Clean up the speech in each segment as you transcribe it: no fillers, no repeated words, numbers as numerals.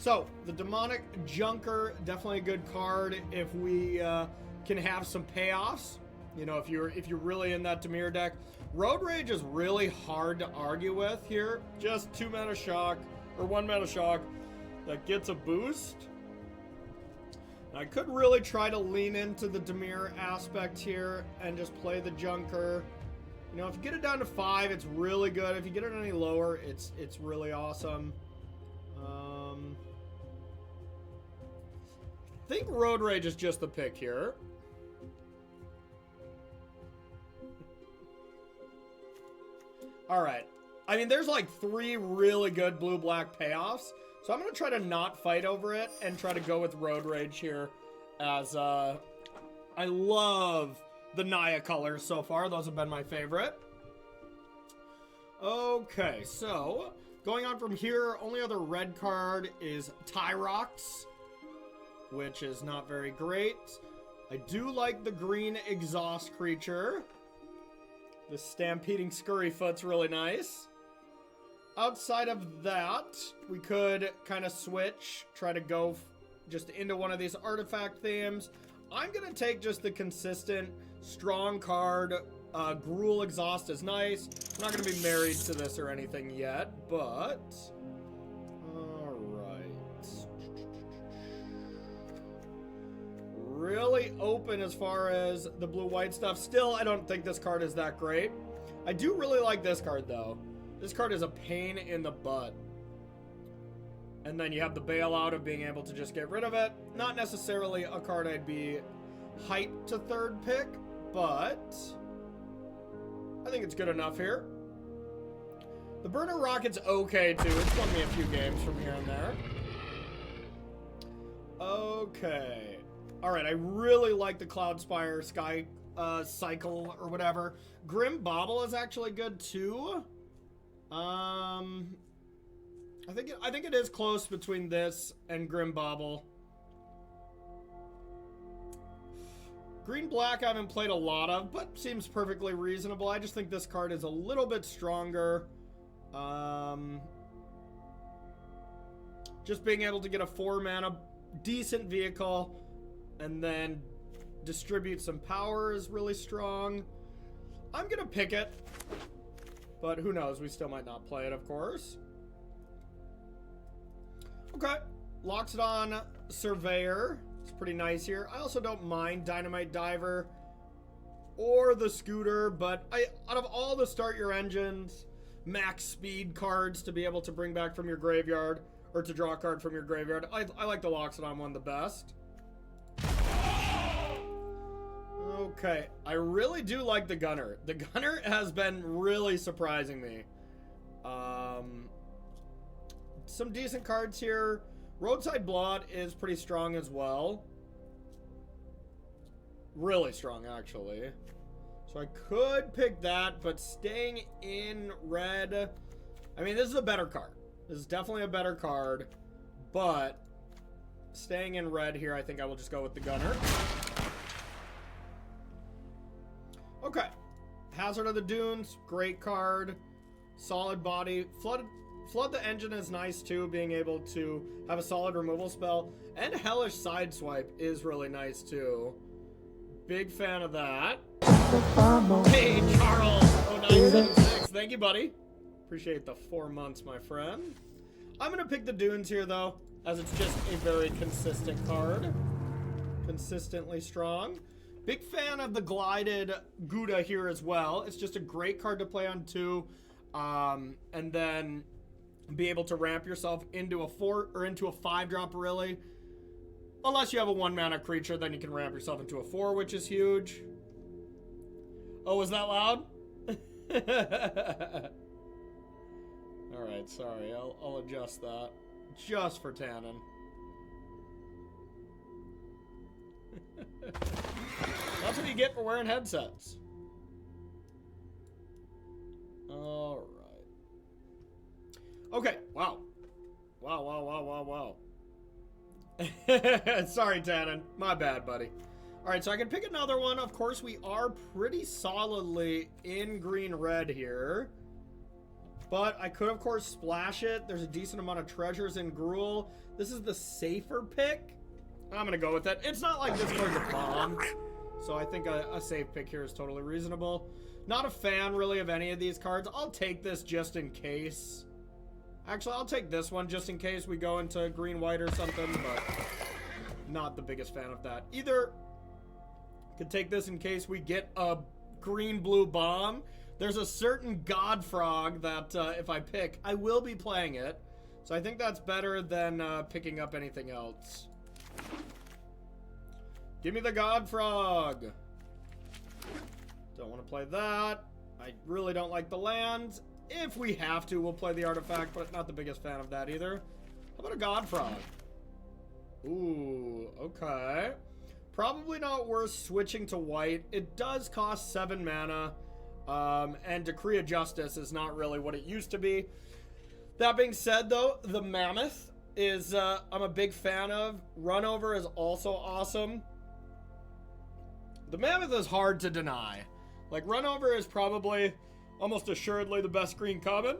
So, the Demonic Junker, definitely a good card if we can have some payoffs. You know, if you're really in that Dimir deck. Road Rage is really hard to argue with here. Just 2 mana shock, or 1 mana shock that gets a boost. I could really try to lean into the Dimir aspect here and just play the Junker. You know, if you get it down to 5, it's really good. If you get it any lower, it's really awesome. I think Road Rage is just the pick here. Alright. I mean, there's like 3 really good blue-black payoffs. So I'm going to try to not fight over it and try to go with Road Rage here. As, I love the Naya colors so far. Those have been my favorite. Okay, so going on from here, only other red card is Tyrox, which is not very great. I do like the green exhaust creature. The Stampeding Scurryfoot's really nice. Outside of that, we could kind of switch, try to go just into one of these artifact themes. I'm going to take just the consistent, strong card. Gruul Exhaust is nice. I'm not going to be married to this or anything yet, but... really open as far as the blue-white stuff. Still, I don't think this card is that great. I do really like this card, though. This card is a pain in the butt. And then you have the bailout of being able to just get rid of it. Not necessarily a card I'd be hyped to third pick, but I think it's good enough here. The Burner Rocket's okay, too. It's won me a few games from here and there. Okay. Alright, I really like the Cloudspire Sky Cycle or whatever. Grim Bauble is actually good too. I think it is close between this and Grim Bauble. Green Black I haven't played a lot of, but seems perfectly reasonable. I just think this card is a little bit stronger. Just being able to get a 4 mana decent vehicle and then distribute some power is really strong. I'm gonna pick it, but who knows? We still might not play it, of course. Okay, Loxodon Surveyor. It's pretty nice here. I also don't mind Dynamite Diver or the Scooter, but out of all the start your engines, max speed cards to be able to bring back from your graveyard, or to draw a card from your graveyard, I like the Loxodon one the best. Okay, I really do like the Gunner. The Gunner has been really surprising me. Some decent cards here. Roadside Blood is pretty strong as well. Really strong, actually. So I could pick that, but staying in red... I mean, this is a better card. This is definitely a better card, but staying in red here, I think I will just go with the Gunner. Okay. Hazard of the Dunes, great card. Solid body. Flood the Engine is nice too, being able to have a solid removal spell. And Hellish Sideswipe is really nice too. Big fan of that. Hey, Charles! 0976. Thank you, buddy. Appreciate the 4 months, my friend. I'm going to pick the Dunes here, though, as it's just a very consistent card. Consistently strong. Big fan of the Glided Gouda here as well. It's just a great card to play on 2. And then be able to ramp yourself into a 4 or into a 5-drop, really. Unless you have a 1-mana creature, then you can ramp yourself into a 4, which is huge. Oh, was that loud? Alright, sorry. I'll adjust that. Just for Tannen. That's what you get for wearing headsets. Alright. Okay, wow. Wow. Sorry, Tannen. My bad, buddy. Alright, so I can pick another one. Of course, we are pretty solidly in green-red here. But I could, of course, splash it. There's a decent amount of treasures in Gruul. This is the safer pick. I'm going to go with it. It's not like this card's a bomb. So I think a safe pick here is totally reasonable. Not a fan, really, of any of these cards. I'll take this just in case. Actually, I'll take this one just in case we go into green-white or something, but not the biggest fan of that. Either could take this in case we get a green-blue bomb. There's a certain God Frog that if I pick, I will be playing it. So I think that's better than picking up anything else. Give me the God Frog. Don't want to play that. I really don't like the lands. If we have to, we'll play the artifact, but not the biggest fan of that either. How about a God Frog? Ooh, okay. Probably not worth switching to white. It does cost 7 mana. And Decree of Justice is not really what it used to be. That being said, though, the Mammoth is, I'm a big fan of. Runover is also awesome. The Mammoth is hard to deny. Like, Runover is probably almost assuredly the best green common.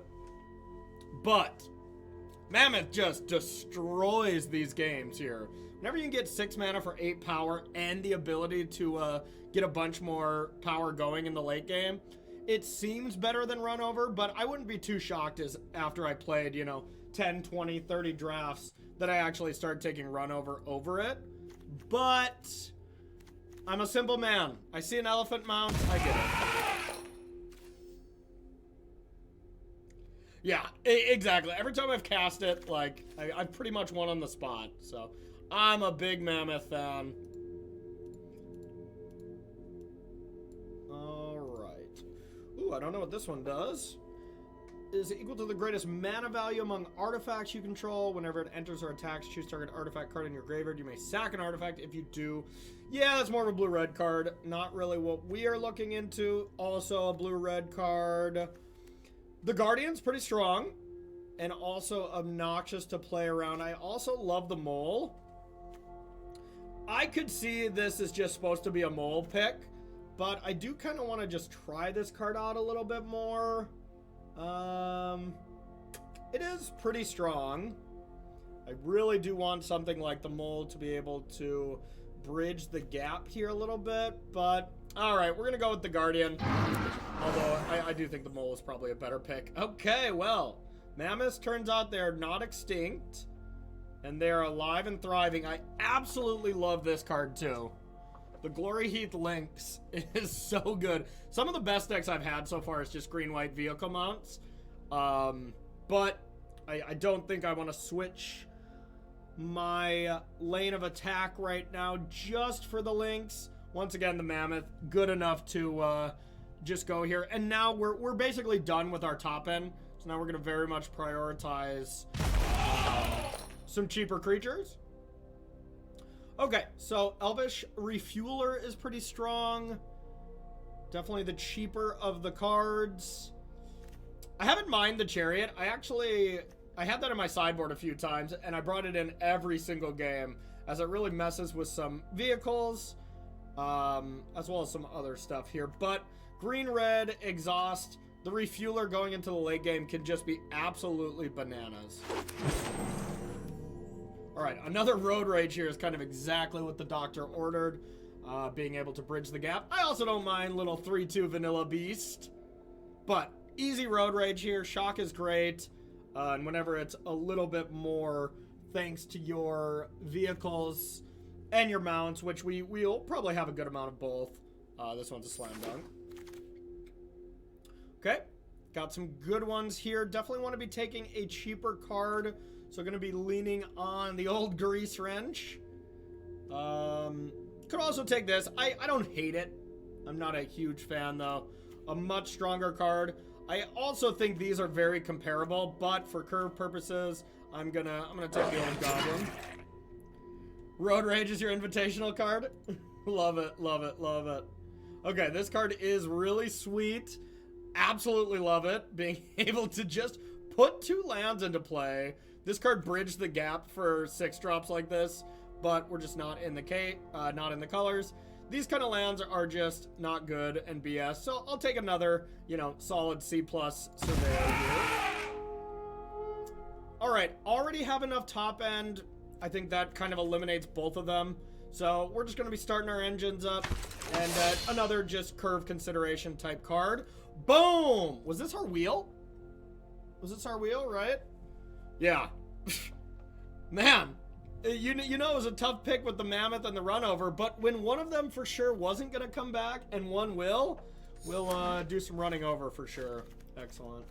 But Mammoth just destroys these games here. Whenever you can get 6 mana for 8 power and the ability to get a bunch more power going in the late game, it seems better than Runover, but I wouldn't be too shocked as after I played, you know, 10, 20, 30 drafts that I actually started taking Runover over it. But I'm a simple man. I see an elephant mount, I get it. Yeah, exactly. Every time I've cast it, like, I've pretty much won on the spot. So, I'm a big Mammoth fan. Alright. Ooh, I don't know what this one does. Is equal to the greatest mana value among artifacts you control. Whenever it enters or attacks, choose target artifact card in your graveyard. You may sack an artifact if you do. Yeah, that's more of a blue-red card. Not really what we are looking into. Also a blue-red card. The Guardian's pretty strong. And also obnoxious to play around. I also love the Mole. I could see this is just supposed to be a Mole pick. But I do kind of want to just try this card out a little bit more. It is pretty strong. I really do want something like the Mole to be able to bridge the gap here a little bit, but alright, we're gonna go with the Guardian. Although, I do think the Mole is probably a better pick. Okay, well, Mammoths turns out they're not extinct, and they're alive and thriving. I absolutely love this card, too. The Glory Heath Lynx is so good. Some of the best decks I've had so far is just green-white vehicle mounts. But I don't think I want to switch my lane of attack right now just for the Lynx. Once again, the Mammoth, good enough to just go here. And now we're basically done with our top end. So now we're going to very much prioritize some cheaper creatures. Okay, so Elvish Refueler is pretty strong. Definitely the cheaper of the cards. I haven't mined the Chariot. I had that in my sideboard a few times, and I brought it in every single game, as it really messes with some vehicles, as well as some other stuff here. But green-red, exhaust, the Refueler going into the late game can just be absolutely bananas. Alright, another Road Rage here is kind of exactly what the Doctor ordered, being able to bridge the gap. I also don't mind little 3-2 Vanilla Beast, but easy Road Rage here. Shock is great, and whenever it's a little bit more thanks to your vehicles and your mounts, which we'll probably have a good amount of both. This one's a slam dunk. Okay, got some good ones here. Definitely want to be taking a cheaper card. So going to be leaning on the old Grease Wrench. Could also take this. I don't hate it. I'm not a huge fan though. A much stronger card. I also think these are very comparable, but for curve purposes, I'm gonna take the old Goblin. Road Rage is your invitational card. Love it, love it, love it. Okay, this card is really sweet. Absolutely love it. Being able to just put 2 lands into play. This card bridged the gap for 6 drops like this, but we're just not in the colors. These kind of lands are just not good and BS, so I'll take another, you know, solid C+ Surveyor here. All right, already have enough top end. I think that kind of eliminates both of them. So we're just going to be starting our engines up. And another just curve consideration type card. Boom! Was this our wheel? Was this our wheel, right? Yeah. Man, you know it was a tough pick with the Mammoth and the Runover, but when one of them for sure wasn't going to come back and one will, we'll do some running over for sure. Excellent.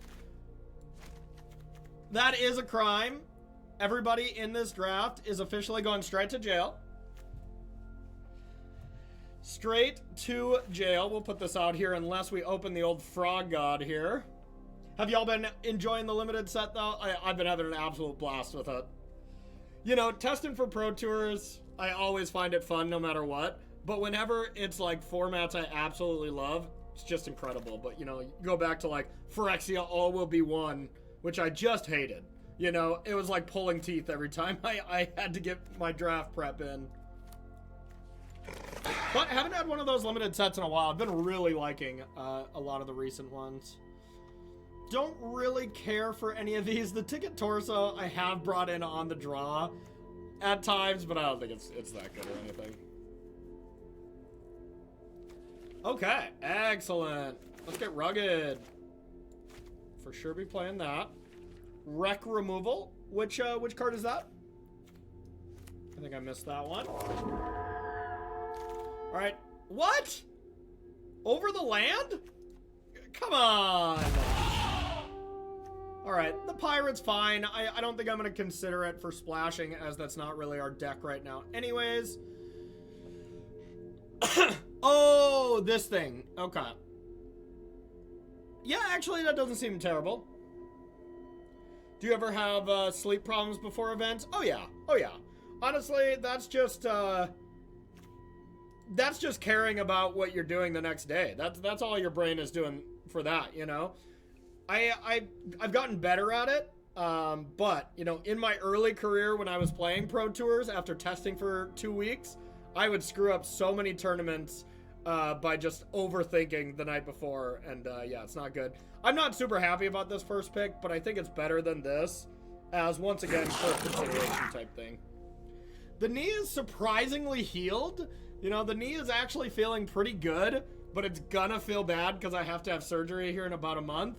That is a crime. Everybody in this draft is officially going straight to jail. Straight to jail. We'll put this out here unless we open the old Frog God here. Have y'all been enjoying the limited set, though? I've been having an absolute blast with it. You know, testing for Pro Tours, I always find it fun no matter what. But whenever it's like formats I absolutely love, it's just incredible. But, you know, you go back to like Phyrexia All Will Be One, which I just hated. You know, it was like pulling teeth every time I had to get my draft prep in. But I haven't had one of those limited sets in a while. I've been really liking a lot of the recent ones. Don't really care for any of these. The Ticket Torso I have brought in on the draw at times, but I don't think it's that good or anything. Okay, excellent. Let's get rugged. For sure be playing that. Wreck Removal. Which card is that? I think I missed that one. Alright. What? Over the land? Come on. Alright, the Pirate's fine. I don't think I'm going to consider it for splashing, as that's not really our deck right now. Anyways. Oh, this thing. Okay. Yeah, actually, that doesn't seem terrible. Do you ever have sleep problems before events? Oh, yeah. Oh, yeah. Honestly, that's just caring about what you're doing the next day. That's all your brain is doing for that, you know? I've gotten better at it, but, you know, in my early career when I was playing Pro Tours after testing for 2 weeks, I would screw up so many tournaments by just overthinking the night before, and yeah, it's not good. I'm not super happy about this first pick, but I think it's better than this, as once again, first consideration type thing. The knee is surprisingly healed. You know, the knee is actually feeling pretty good, but it's gonna feel bad because I have to have surgery here in about a month.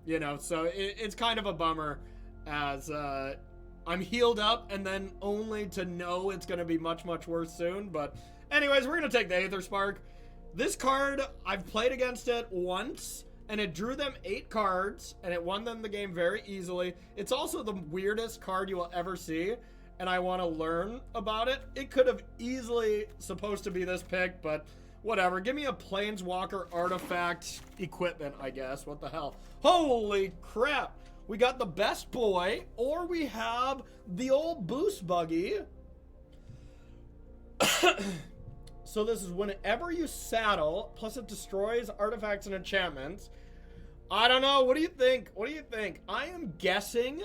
You know, so it's kind of a bummer as I'm healed up and then only to know it's gonna be much, much worse soon. But anyways, we're gonna take the Aetherspark. This card, I've played against it once, and it drew them 8 cards, and it won them the game very easily. It's also the weirdest card you will ever see, and I want to learn about it. It could have easily supposed to be this pick, but whatever. Give me a Planeswalker artifact equipment, I guess. What the hell? Holy crap! We got the Best Boy, or we have the old Boost Buggy. So this is whenever you saddle, plus it destroys artifacts and enchantments. I don't know. What do you think? What do you think? I am guessing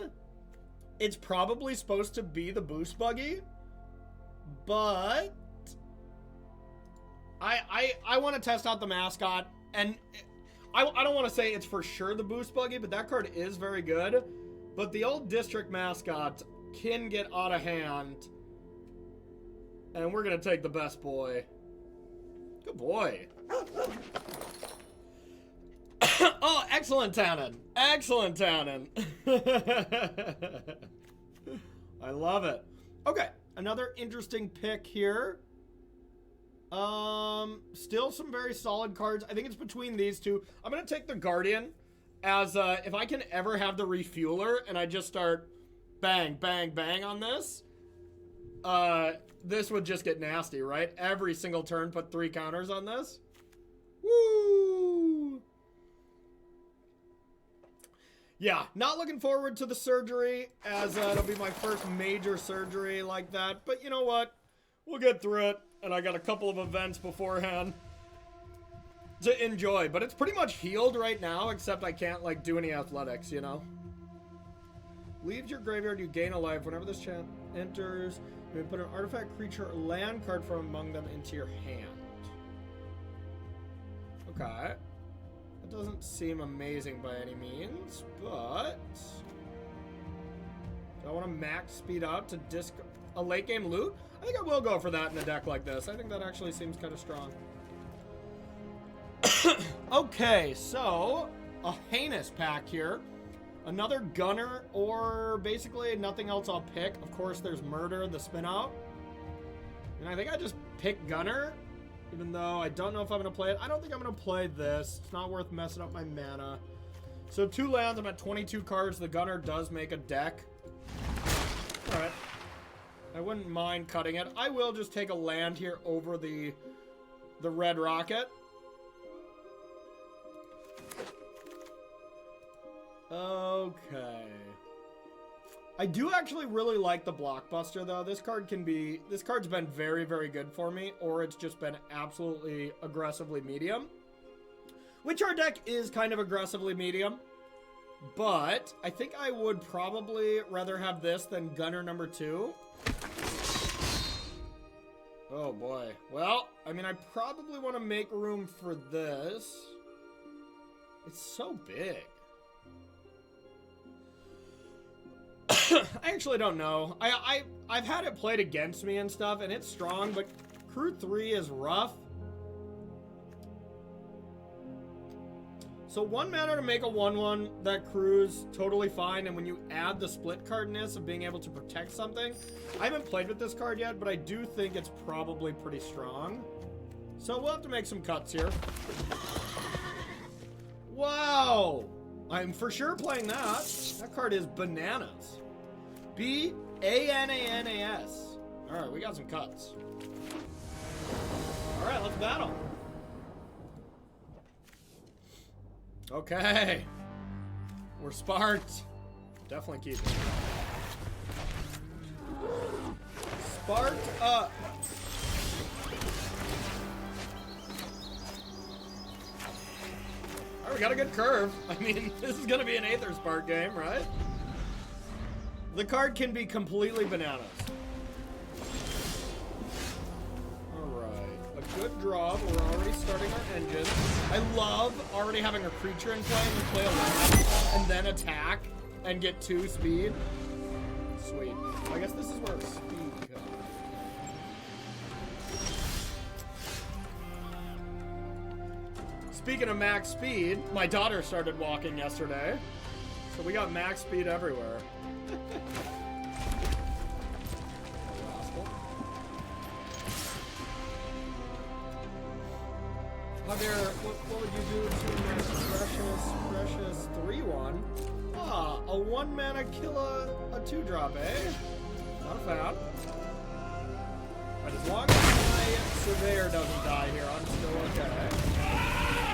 it's probably supposed to be the Boost Buggy, but I want to test out the mascot, and I don't want to say it's for sure the Boost Buggy, but that card is very good. But the old district mascot can get out of hand, and we're gonna take the Best Boy. Good boy. Oh, excellent Tannen. Excellent Tannen. I love it. Okay, another interesting pick here. Still some very solid cards. I think it's between these two. I'm gonna take the Guardian as if I can ever have the Refueler and I just start bang, bang, bang on this. This would just get nasty, right? Every single turn, put 3 counters on this. Woo! Yeah, not looking forward to the surgery, as it'll be my first major surgery like that. But you know what? We'll get through it, and I got a couple of events beforehand to enjoy. But it's pretty much healed right now, except I can't, like, do any athletics, you know? Leaves your graveyard, you gain a life. Whenever this chant enters, you may put an artifact, creature, or land card from among them into your hand. Okay. That doesn't seem amazing by any means, but Do I want to max speed up to disc a late game loot? I think I will go for that in a deck like this. I think that actually seems kind of strong. Okay, so a heinous pack here. Another gunner, or basically nothing else I'll pick. Of course, there's murder, the spin out. And I think I just pick gunner, even though I don't know if I'm going to play it. I don't think I'm going to play this. It's not worth messing up my mana. So 2 lands, I'm at 22 cards. The gunner does make a deck. Alright. I wouldn't mind cutting it. I will just take a land here over the red rocket. Okay. I do actually really like the blockbuster though. This card's been very, very good for me, or it's just been absolutely aggressively medium. Which our deck is kind of aggressively medium. But I think I would probably rather have this than gunner number 2. Oh boy. Well, I mean, I probably want to make room for this. It's so big. I actually don't know. I've had it played against me and stuff, and it's strong, but crew 3 is rough. So 1 mana to make a 1/1 that crews totally fine, and when you add the split cardness of being able to protect something, I haven't played with this card yet, but I do think it's probably pretty strong. So we'll have to make some cuts here. Wow! I'm for sure playing that. That card is bananas. B-A-N-A-N-A-S. Alright, we got some cuts. Alright, let's battle. Okay. We're sparked. Definitely keep it. Sparked up. Alright, we got a good curve. I mean, this is going to be an Aetherspark game, right? The card can be completely bananas. Good draw, but we're already starting our engine. I love already having a creature in play and you play a land and then attack and get 2 speed. Sweet. I guess this is where speed comes. Speaking of max speed, my daughter started walking yesterday. So we got max speed everywhere. Javier, what would you do to my precious 3/1? Ah, a 1 mana kill a 2-drop, eh? Not a fan. But as long as my surveyor doesn't die here, I'm still okay.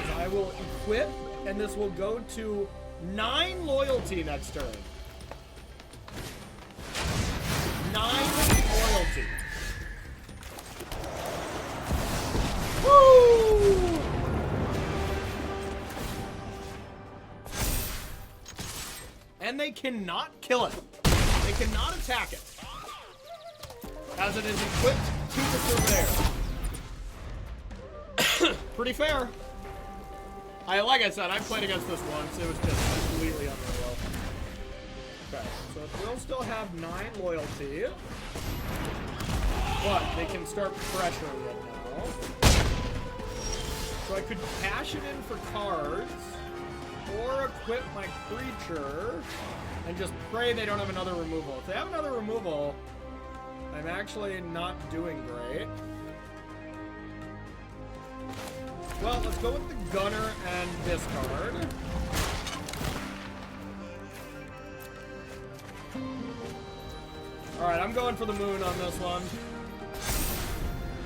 So I will equip, and this will go to 9 loyalty next turn. 9 loyalty. Woo! And they cannot kill it. They cannot attack it. As it is equipped to the surveyor. Pretty fair. Like I said, I played against this once. It was just completely unreal. Okay, so it will still have 9 loyalty. But they can start pressuring it now. So I could cash it in for cards. Or equip my creature and just pray they don't have another removal. If they have another removal, I'm actually not doing great. Well, let's go with the gunner and discard. Alright, I'm going for the moon on this one.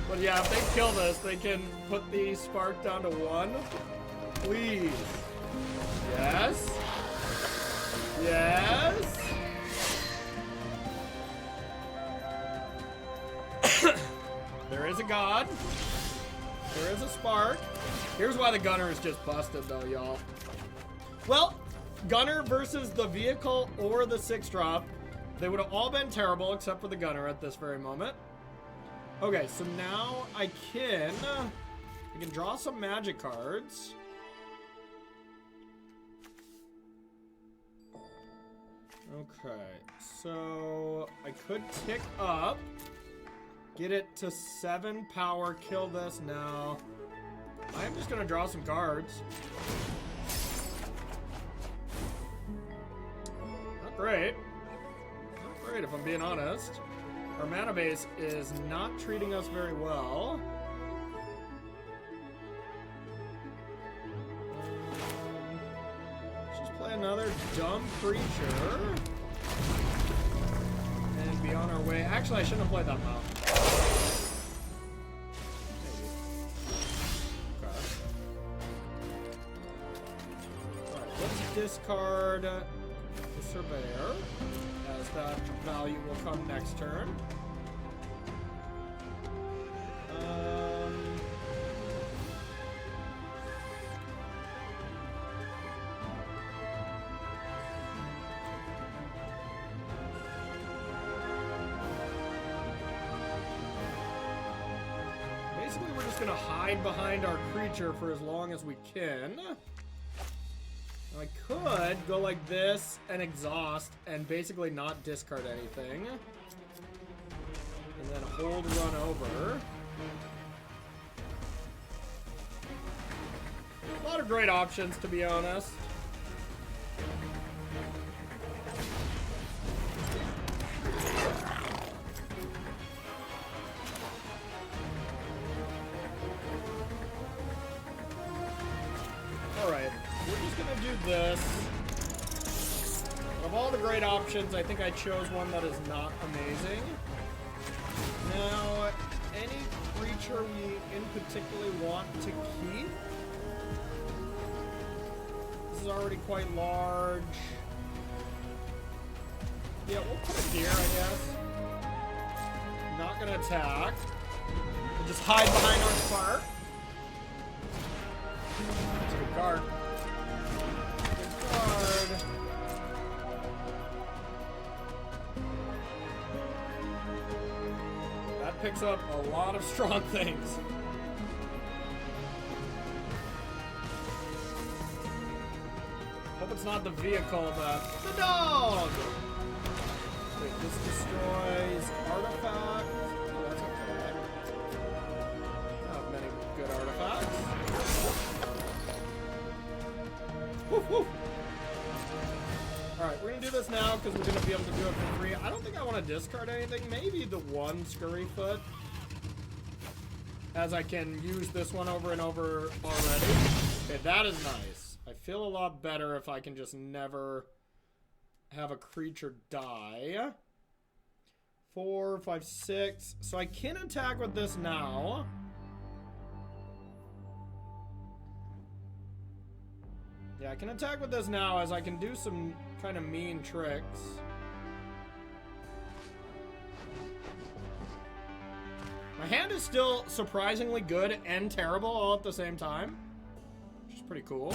But yeah, if they kill this, they can put the spark down to 1. Please. Yes. Yes. There is a god. There is a spark. Here's why the gunner is just busted though, y'all. Well, gunner versus the vehicle or the 6-drop. They would have all been terrible except for the gunner at this very moment. Okay, so now I can draw some magic cards. Okay, so I could tick up, get it to 7 power, kill this now. I'm just gonna draw some cards. Not great. Not great if I'm being honest. Our mana base is not treating us very well. Let's just play another dumb creature. And be on our way. Actually, I shouldn't have played that mountain. Discard the Surveyor, as that value will come next turn. Basically, we're just going to hide behind our creature for as long as we can. I could go like this and exhaust and basically not discard anything. And then hold run over. A lot of great options, to be honest. Alright. We're just gonna do this. Of all the great options, I think I chose one that is not amazing. Now, any creature we in particular want to keep? This is already quite large. Yeah, we'll put it here, I guess. Not gonna attack. We'll just hide behind our spark. That's a good card. That picks up a lot of strong things. Hope it's not the vehicle, but the dog! Wait, this destroys artifacts. Oh, that's okay. Not many good artifacts. Woof, woof. Alright, we're gonna do this now because we're gonna be able to do it for free. I don't think I want to discard anything. Maybe the one Scurryfoot, as I can use this one over and over already. Okay, that is nice. I feel a lot better if I can just never have a creature die. 4, 5, 6. So I can attack with this now. Yeah, I can attack with this now as I can do some kind of mean tricks. My hand is still surprisingly good and terrible all at the same time, which is pretty cool.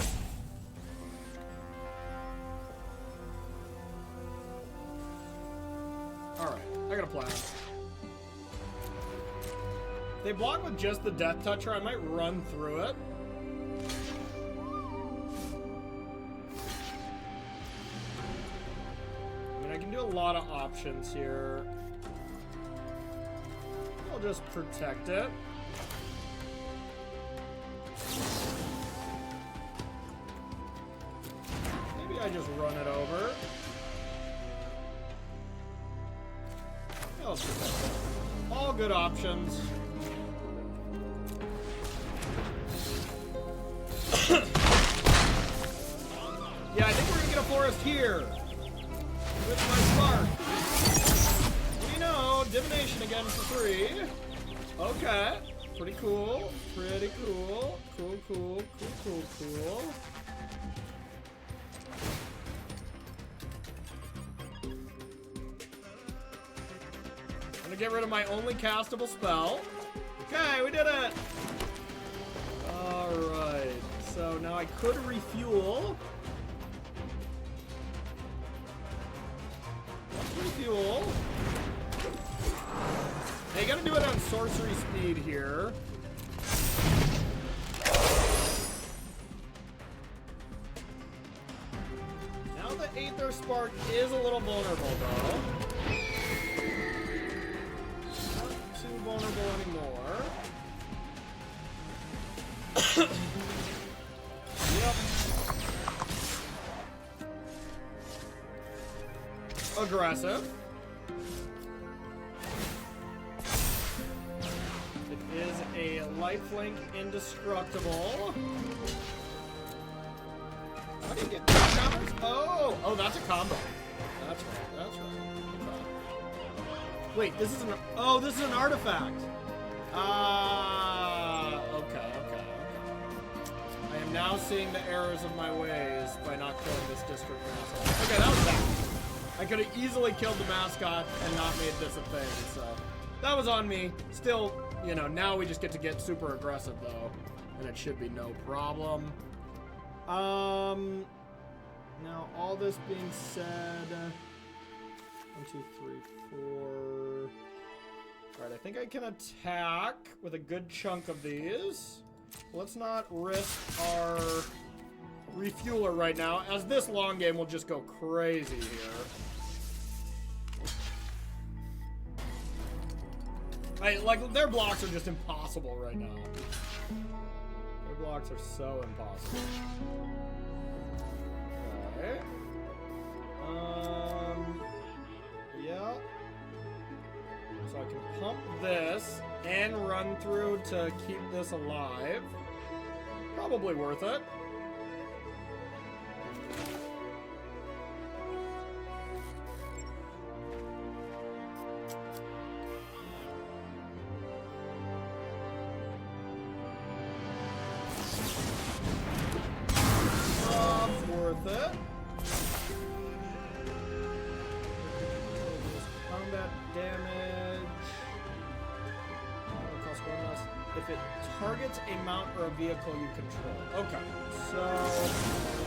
Alright, I got a plan. If they block with just the Death Toucher, I might run through it. I can do a lot of options here. I'll just protect it. Maybe I just run it over. I'll protect it. All good options. Yeah, I think we're gonna get a forest here. With my spark. You know, divination again for free. Okay. Pretty cool. Pretty cool. Cool, cool, cool, cool, cool. I'm gonna get rid of my only castable spell. Okay, we did it. Alright. So now I could refuel. Refuel. Now you gotta do it on sorcery speed here. Now the Aetherspark is a little vulnerable, though. Not too vulnerable anymore. Yep. Aggressive. It is a lifelink indestructible. How do you get two counters? Oh, that's a combo. That's right. Okay. Wait, this is an artifact. Okay. I am now seeing the errors of my ways by not killing this district mascot. Okay, that was bad. I could have easily killed the mascot and not made this a thing, so that was on me. Still, you know, now we just get to get super aggressive though, and it should be no problem. Now all this being said, 1, 2, 3, 4. All right, I think I can attack with a good chunk of these. Let's not risk our refueler right now, as this long game will just go crazy here. Like, their blocks are just impossible right now. Their blocks are so impossible. Okay. Yeah. So I can pump this and run through to keep this alive. Probably worth it. Worth it. Combat damage. Cost 1 less. If it targets a mount or a vehicle you control. Okay, so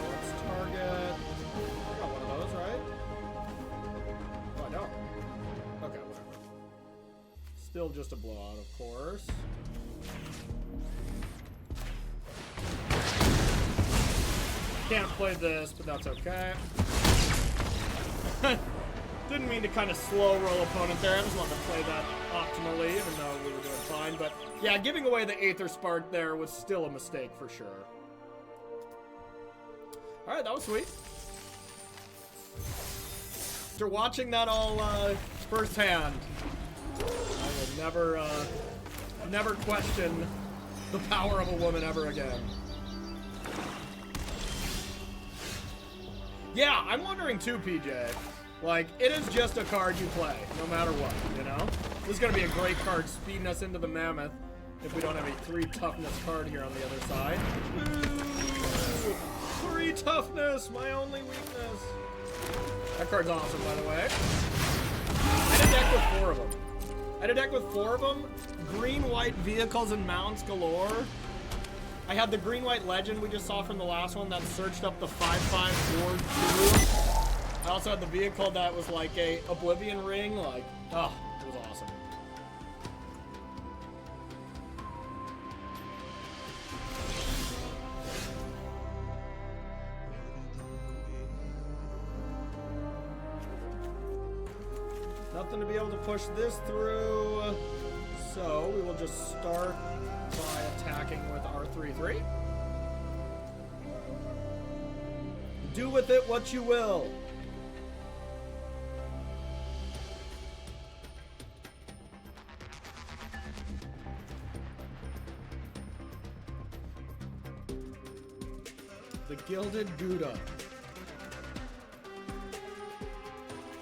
let's target. I got one of those, right? Oh, I don't. Okay, whatever. Still just a blowout, of course. Can't play this, but that's okay. Didn't mean to kind of slow roll opponent there. I just wanted to play that optimally, even though we were doing fine. But yeah, giving away the Aetherspark there was still a mistake for sure. All right, that was sweet. After watching that all firsthand, I will never question the power of a woman ever again. Yeah, I'm wondering too, PJ. Like, it is just a card you play, no matter what, you know? This is going to be a great card speeding us into the Mammoth if we don't have a 3 toughness card here on the other side. Ooh, 3 toughness, my only weakness. That card's awesome, by the way. I had a deck with 4 of them. I had a deck with 4 of them. Green-white vehicles and mounts galore. I had the green-white legend we just saw from the last one that searched up the 5/5 board too. I also had the vehicle that was like a Oblivion ring, like, oh, it was awesome. Nothing to be able to push this through, so we will just start by attacking with our 3/3. Do with it what you will. The Gilded Gouda.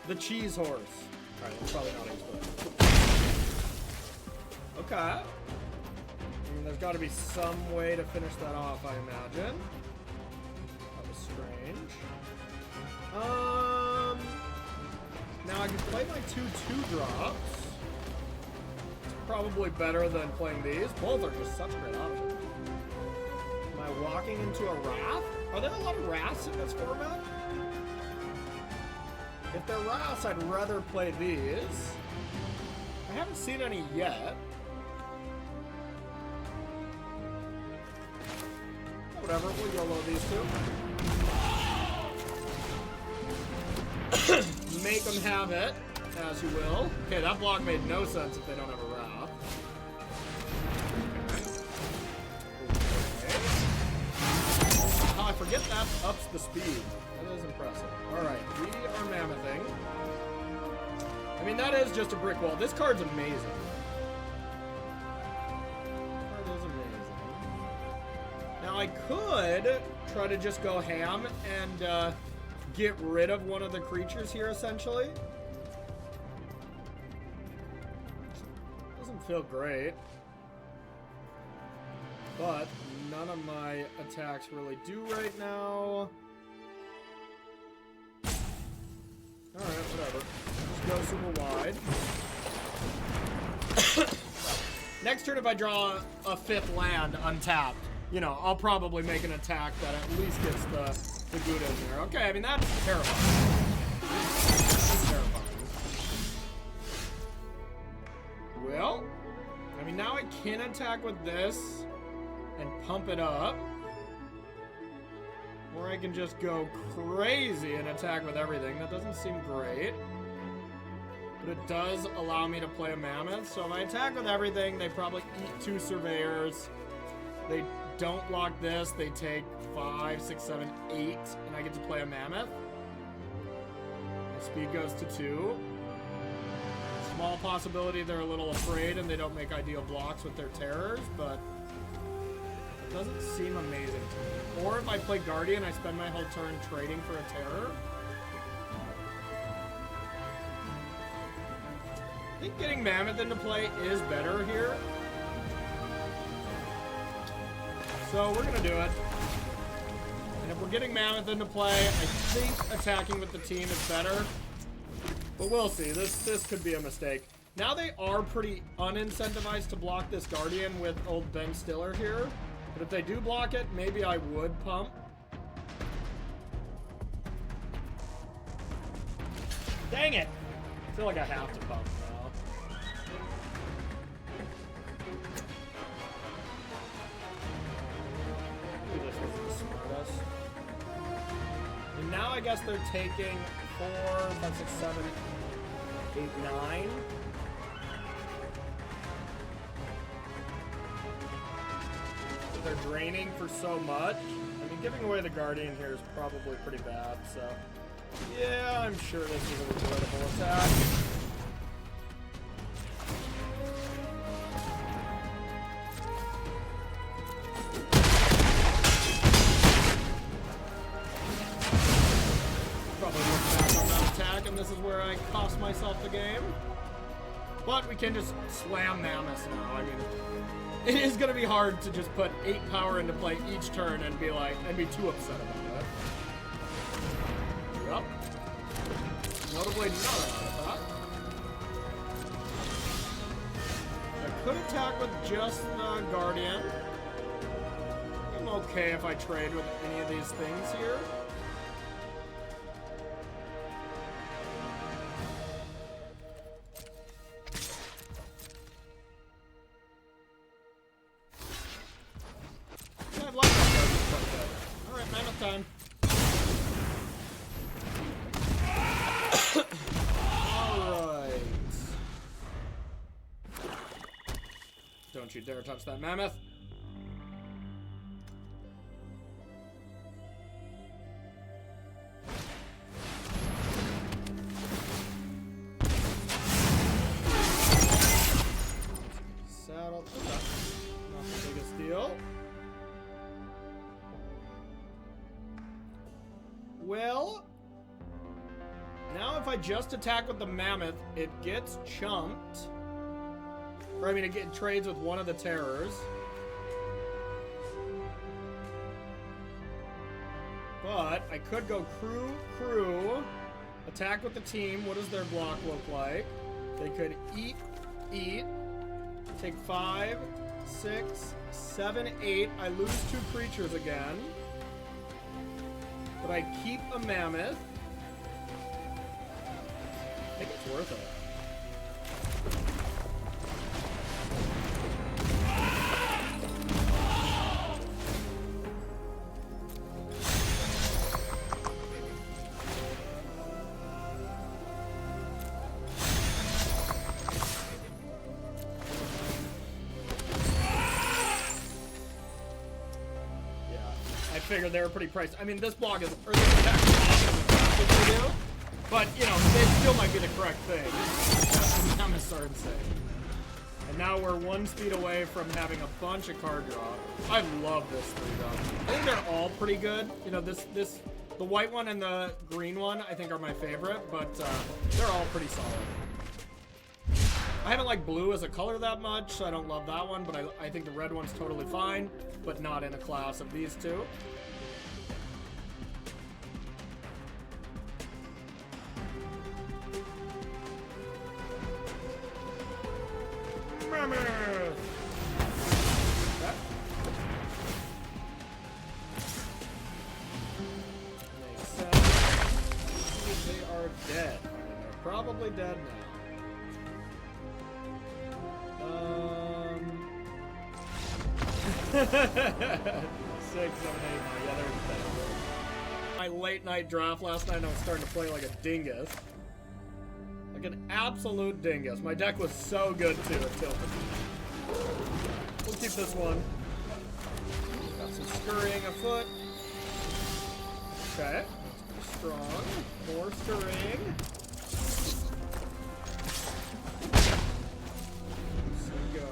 The Cheese Horse. Alright, that's probably not exploding. Okay. There's got to be some way to finish that off, I imagine. That was strange. Now I can play my 2/2 drops. It's probably better than playing these. Both are just such great options. Am I walking into a Wrath? Are there a lot of Wraths in this format? If they're Wraths, I'd rather play these. I haven't seen any yet. Whatever, we'll YOLO these two. Make them have it, as you will. Okay, that block made no sense if they don't have a wrath. Okay. Oh, I forget that ups the speed. That is impressive. Alright, we are mammothing. I mean, that is just a brick wall. This card's amazing. This card is amazing. Now, I could try to just go ham and get rid of one of the creatures here, essentially. Doesn't feel great. But none of my attacks really do right now. Alright, whatever. Just go super wide. Next turn, if I draw a 5th land untapped, you know, I'll probably make an attack that at least gets the good in there. Okay, I mean, that's terrifying. That's terrifying. Well, I mean, now I can attack with this and pump it up. Or I can just go crazy and attack with everything. That doesn't seem great. But it does allow me to play a mammoth. So if I attack with everything, they probably eat 2 surveyors. They don't block this. They take 5, 6, 7, 8. And I get to play a mammoth. My speed goes to 2. Small possibility they're a little afraid and they don't make ideal blocks with their terrors, but it doesn't seem amazing to me. Or if I play Guardian, I spend my whole turn trading for a terror. I think getting Mammoth into play is better here. So we're gonna do it. And if we're getting Mammoth into play, I think attacking with the team is better. But we'll see. This could be a mistake. Now they are pretty unincentivized to block this Guardian with old Ben Stiller here. But if they do block it, maybe I would pump. Dang it! I feel like I have to pump now. Maybe this wasn't the smartest. And now I guess they're taking 4, 5, 6, 7, 8, 9. So they're draining for so much. I mean, giving away the Guardian here is probably pretty bad, so... yeah, I'm sure this is a regrettable attack. Probably look back on that attack, and this is where I cost myself the game. But we can just slam Mammoth now. I mean, it is going to be hard to just put 8 power into play each turn and be like, and be too upset about it. Yep. Notably not about that. I could attack with just the Guardian. I'm okay if I trade with any of these things here. I've liked this card quite a bit. Alright, Mammoth time. Alright. Don't you dare touch that Mammoth. Saddle. Okay. Not the biggest deal. Well, now if I just attack with the Mammoth, it gets chumped. Or, I mean, it trades with one of the terrors. But I could go crew, attack with the team. What does their block look like? They could eat, take 5, 6, 7, 8. I lose 2 creatures again. But I keep a Mammoth. I think it's worth it. figured they were pretty priced. I mean, this block is, or this attack is awesome what they do, but, you know, they still might be the correct thing. That's what I'm starting to say. And now we're 1 speed away from having a bunch of card draw. I love this 3-drop. I think they're all pretty good. You know, the white one and the green one I think are my favorite, but they're all pretty solid. I haven't liked blue as a color that much, so I don't love that one, but I think the red one's totally fine, but not in a class of these two. Makes sense. They are dead. I mean, they're probably dead now. 6, 7, 8. Yeah, they're dead. My late night draft last night, I was starting to play like a dingus. Like an absolute dingus. My deck was so good too, it tilted. We'll keep this one. Got some scurrying afoot. Okay, that's pretty strong. More scurrying. Let's go.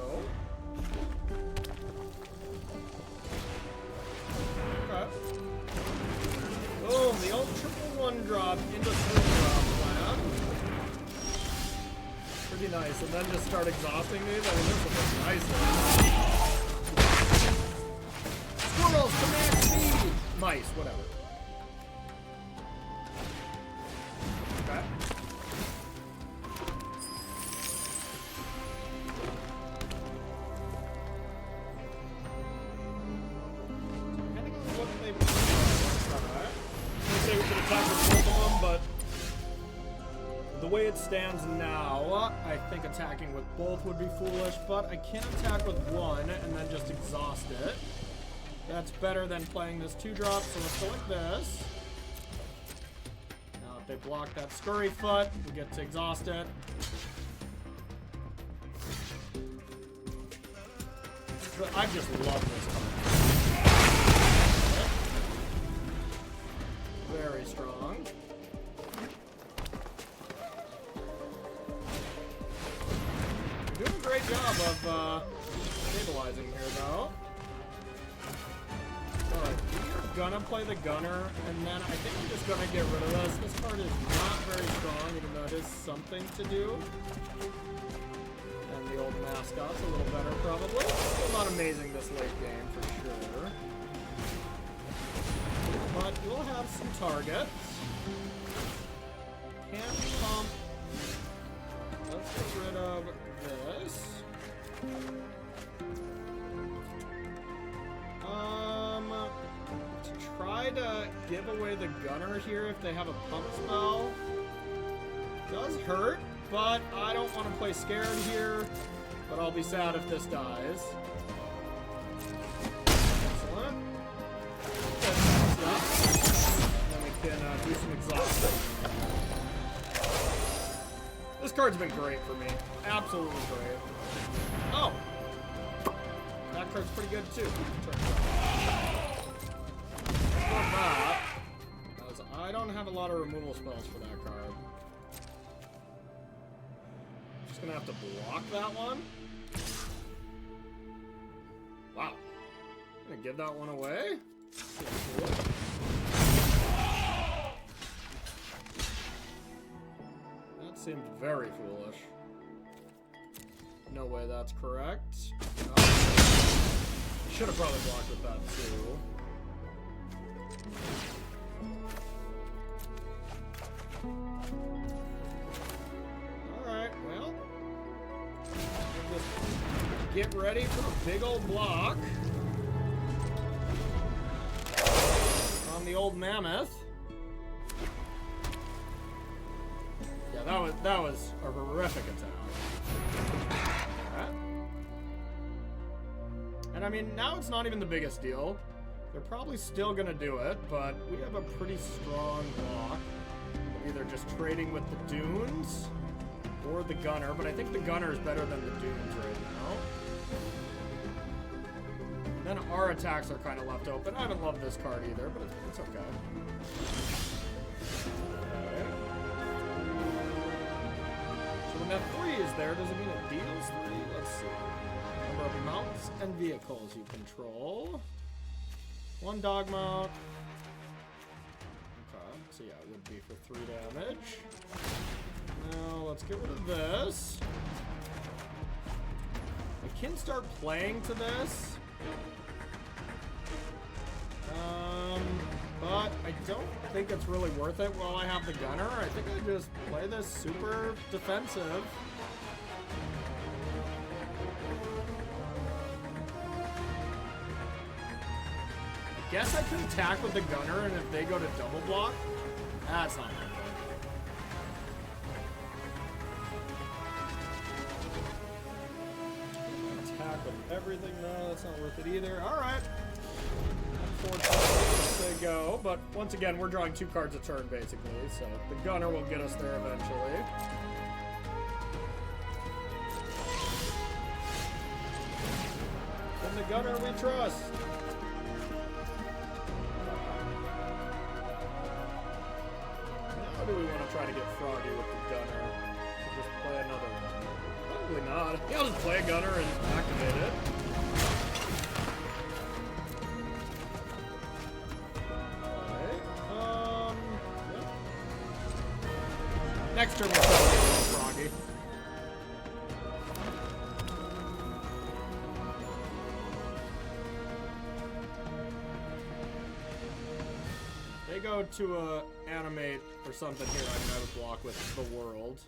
Okay. Boom, the old triple 1-drop into 3-drop plan. Pretty nice, and then just start exhausting these. I mean, this will look nice. Squirrels, command speed! Mice, whatever. Okay. Depending on what they want. I say we could attack with both of them, but the way it stands now, I think attacking with both would be foolish, but I can attack with one and then just exhaust it. That's better than playing this 2-drop, so let's go like this. Now if they block that scurry foot, we get to exhaust it. But I just love this card. Very strong. Doing a great job of stabilizing here, though. Alright, we're gonna play the gunner, and then I think I'm just gonna get rid of this. This card is not very strong, even though it is something to do. And the old mascot's a little better, probably. Still not amazing this late game, for sure. But we'll have some targets. Can't pump. Let's get rid of this. To try to give away the gunner here if they have a pump spell does hurt, but I don't want to play scared here. But I'll be sad if this dies. Excellent. Then we can do some exhaustion. This card's been great for me. Absolutely great. Oh! That card's pretty good too. That, because I don't have a lot of removal spells for that card. Just gonna have to block that one. Wow. I'm gonna give that one away. Cool. That seemed very foolish. No way that's correct. Should have probably blocked with that too. Alright, well. Just get ready for a big old block. On the old mammoth. Yeah, that was a horrific attack. And I mean, now it's not even the biggest deal. They're probably still gonna do it, but we have a pretty strong block. We're either just trading with the dunes or the gunner, but I think the gunner is better than the dunes right Then our attacks are kind of left open. I haven't loved this card either, but it's okay. Okay. So when that 3 is there, does it mean it deals 3? Let's see. Number of mounts and vehicles you control. 1 dog mount. Okay, so yeah, it would be for 3 damage. Now let's get rid of this. I can start playing to this. But I don't think it's really worth it while I have the gunner. I think I just play this super defensive. I guess I can attack with the gunner, and if they go to double block, that's not good. Attack with everything, no, that's not worth it either. Alright. Unfortunately, they go, but once again, we're drawing 2 cards a turn, basically, so the gunner will get us there eventually. And the gunner we trust. Now do we want to try to get froggy with the gunner? To just play another one? Probably not. I think I'll just play a gunner and activate it. Next turn we'll probably get froggy. They go to animate or something here. I can have a block with the world.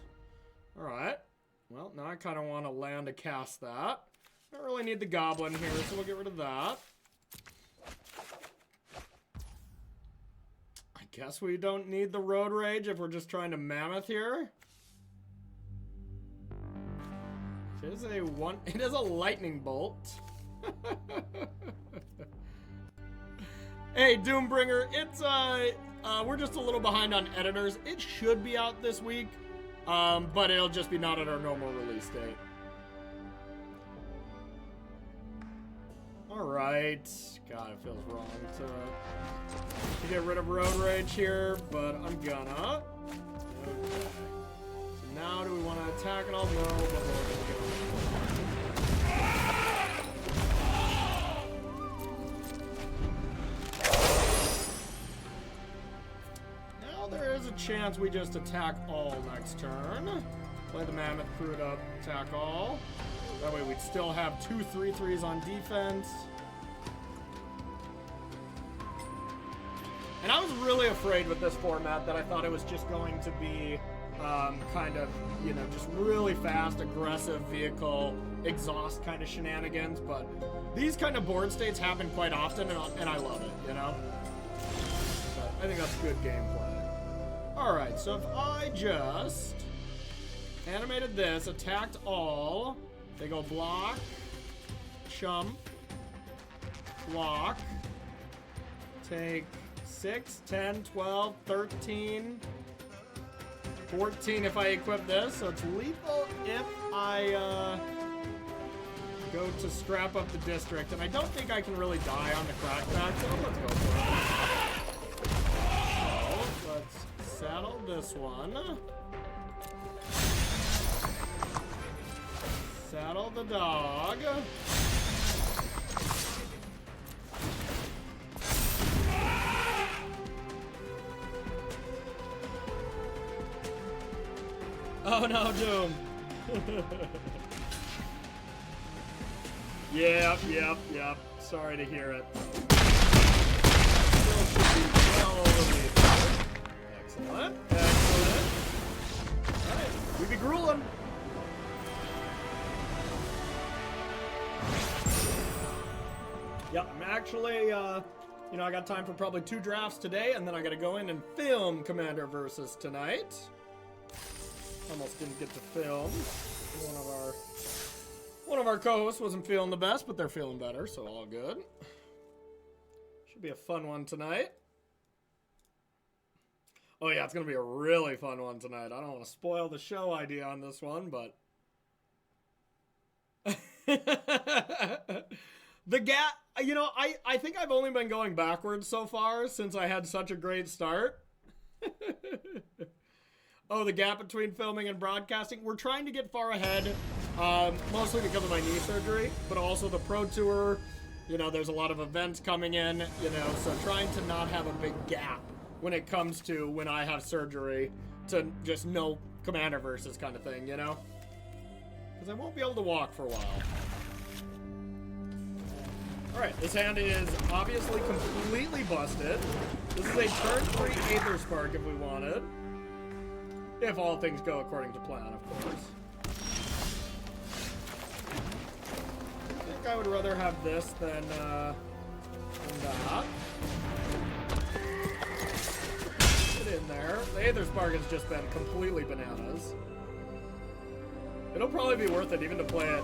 Alright. Well, now I kind of want to land to cast that. Don't really need the goblin here, so we'll get rid of that. Guess we don't need the road rage if we're just trying to mammoth here. It is a lightning bolt. Hey, Doombringer, it's we're just a little behind on editors. It should be out this week, but it'll just be not at our normal release date. Alright. God, it feels wrong to get rid of road rage here, but I'm gonna. Okay. So now do we want to attack it all? No, but we're gonna go. Now there is a chance we just attack all next turn. Play the mammoth, crew it up, attack all. That way we'd still have 2 3/3s on defense. And I was really afraid with this format that I thought it was just going to be kind of, you know, just really fast, aggressive vehicle, exhaust kind of shenanigans. But these kind of board states happen quite often, and I love it, you know? But I think that's good gameplay. Alright, so if I just animated this, attacked all, they go block, chump, block, take 6, 10, 12, 13, 14 if I equip this, so it's lethal if I go to scrap up the district, and I don't think I can really die on the crackback, so let's go for it. So let's saddle this one. Saddle the dog. Oh no, Doom. Yep. Sorry to hear it. Still should be well over me. Excellent. Alright, we be grueling. Yep, I'm actually, you know, I got time for probably 2 drafts today, and then I gotta go in and film Commander Versus tonight. Almost didn't get to film. One of our co-hosts wasn't feeling the best, but they're feeling better, so all good. Should be a fun one tonight. Oh yeah, it's gonna be a really fun one tonight. I don't want to spoil the show idea on this one, but You know, I think I've only been going backwards so far since I had such a great start. Oh, the gap between filming and broadcasting. We're trying to get far ahead, mostly because of my knee surgery, but also the Pro Tour. You know, there's a lot of events coming in, you know, so trying to not have a big gap when it comes to when I have surgery to just no Commander versus kind of thing, you know? Because I won't be able to walk for a while. Alright, this hand is obviously completely busted. This is a turn 3 Aetherspark if we wanted. If all things go according to plan, of course. I think I would rather have this than that. Get in there. The Aetherspark has just been completely bananas. It'll probably be worth it even to play it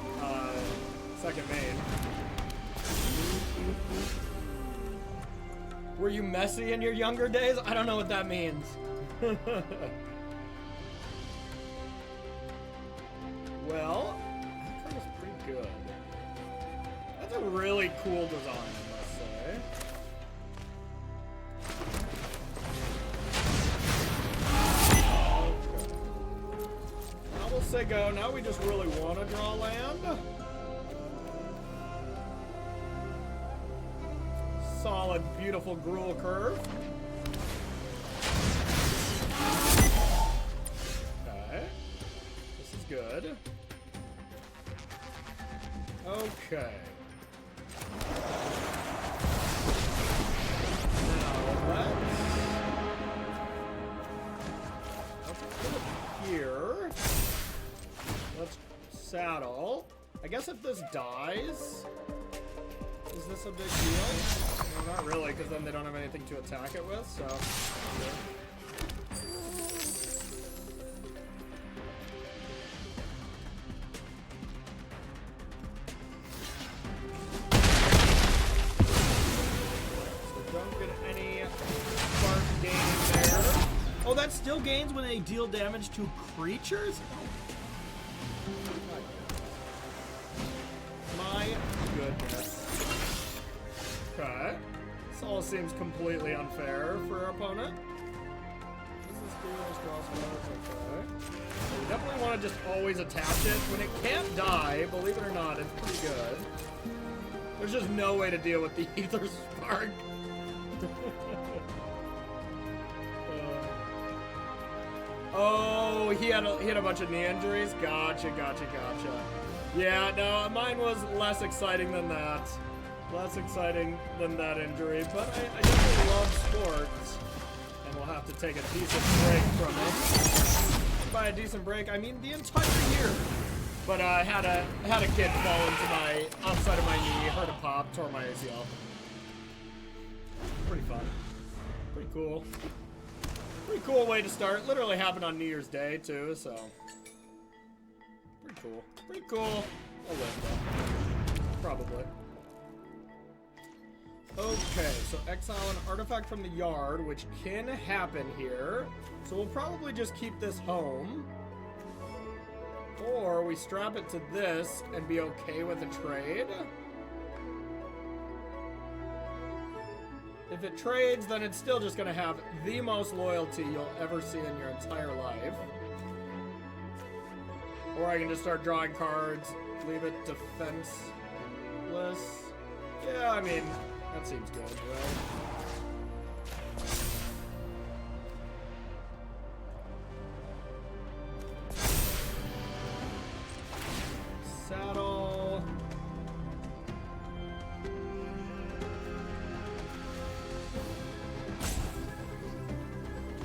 second main. Were you messy in your younger days? I don't know what that means. Well, that card is pretty good. That's a really cool design, I must say. Okay. Now we'll say go. Now we just really want to draw land. Solid, beautiful Gruul curve. Okay. This is good. Okay. Now let's put it here. Let's saddle. I guess if this dies, is this a big deal? No, not really, because then they don't have anything to attack it with, so. Don't get any spark gain there. Oh, that still gains when they deal damage to creatures? My goodness. Okay. This all seems completely unfair for our opponent. Okay. You definitely want to just always attach it. When it can't die, believe it or not, it's pretty good. There's just no way to deal with the Aetherspark. Oh, he had a bunch of knee injuries? Gotcha. Yeah, no, mine was less exciting than that. Less exciting than that injury, but I definitely love sports, and we'll have to take a decent break from it. By a decent break, I mean the entire year. But I had a kid fall into my outside of my knee, hurt a pop, tore my ACL. Pretty fun. Pretty cool. Pretty cool way to start. Literally happened on New Year's Day too, so pretty cool. Pretty cool. I'll live though. Probably. Okay, so exile an artifact from the yard, which can happen here. So we'll probably just keep this home. Or we strap it to this and be okay with a trade. If it trades, then it's still just going to have the most loyalty you'll ever see in your entire life. Or I can just start drawing cards, leave it defenseless. Yeah, I mean, that seems good, right? Saddle.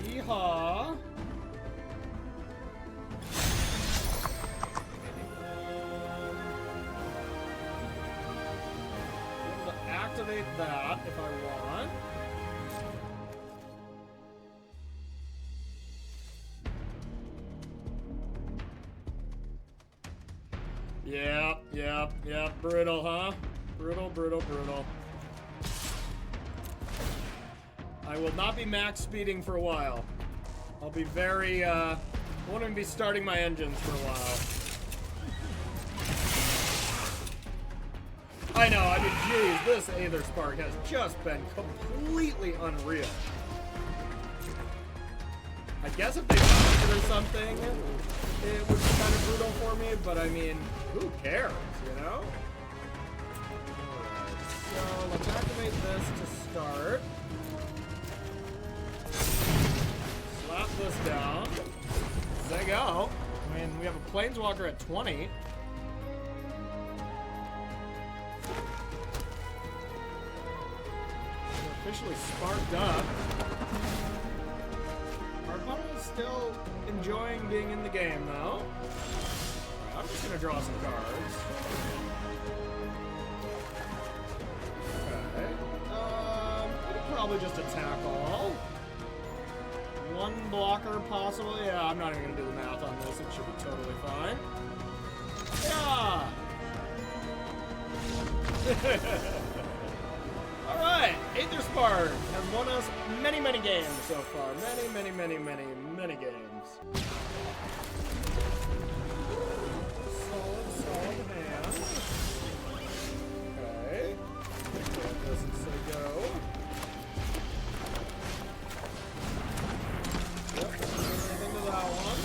Yeehaw. Activate that if I want. Yep. Brutal, huh? Brutal. I will not be max speeding for a while. I'll be very, I won't even be starting my engines for a while. I know, I mean, geez, this Aetherspark has just been completely unreal. I guess if they found it or something, it would be kind of brutal for me, but I mean, who cares, you know? Alright, so let's activate this to start. Slap this down. There you go. I mean, we have a Planeswalker at 20. We're officially sparked up. Our opponent is still enjoying being in the game, though. I'm just gonna draw some cards. Okay. We could probably just attack all. One blocker, possibly. Yeah, I'm not even gonna do the math on this. It should be totally fine. Yeah. All right, Aetherspark has won us many, many games so far. Many, many, many, many, many games. Solid hand. Okay. Let this go. Yep, into that one.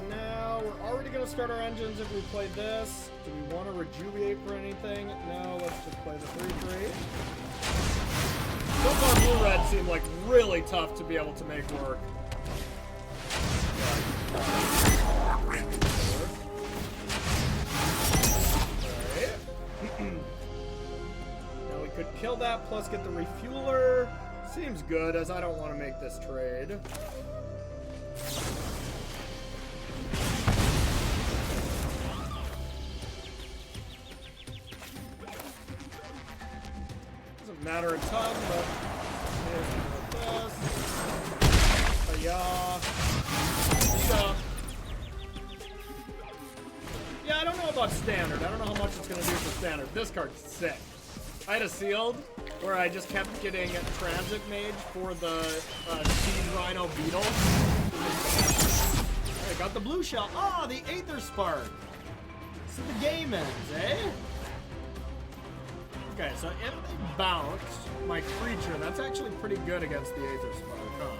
Now, we're already going to start our engines if we play this. Do we want to rejuvenate for anything? No, let's just play the 3-3. So far, blue-red seemed like really tough to be able to make work. Alright. Now we could kill that, plus get the refueler. Seems good, as I don't want to make this trade. Doesn't matter a ton, but like this. Yeah. Yeah, I don't know about standard. I don't know how much it's gonna do for standard. This card's sick. I had a sealed where I just kept getting Transit Mage for the Seed Rhino Beetle. I got the blue shell. Oh, the Aetherspark. So the game ends, eh? Okay, so if they bounce my creature, that's actually pretty good against the Aetherspark, huh?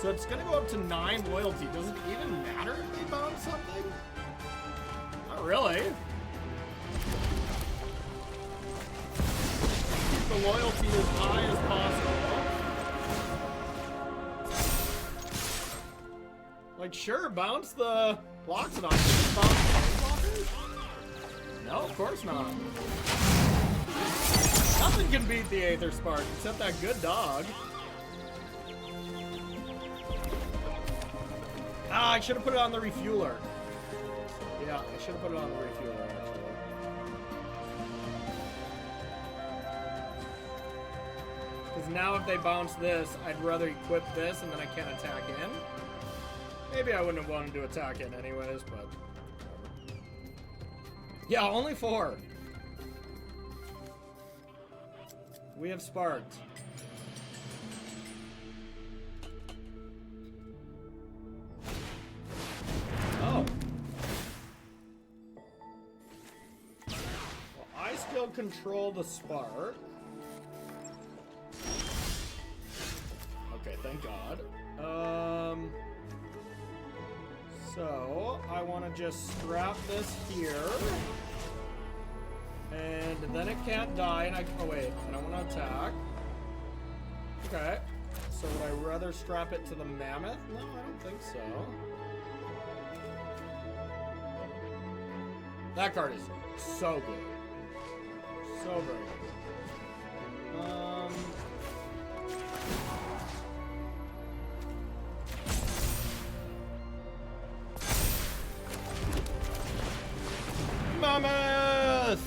So it's gonna go up to 9 loyalty. Does it even matter if they bounce something? Not really. Keep the loyalty as high as possible. Like, sure, bounce the Loxodon. Bounce Planeswalkers? No, of course not. Nothing can beat the Aetherspark except that good dog. Ah, I should have put it on the refueler. Yeah, I should have put it on the refueler, actually. Because now if they bounce this, I'd rather equip this and then I can't attack in. Maybe I wouldn't have wanted to attack in anyways, but... Yeah, only 4. We have sparked. Oh. Well, I still control the spark. Okay, thank God. So I want to just strap this here. And then it can't die, and oh wait, and I want to attack. Okay, so would I rather strap it to the mammoth? No, I don't think so. That card is so good. So very good. Mammoth!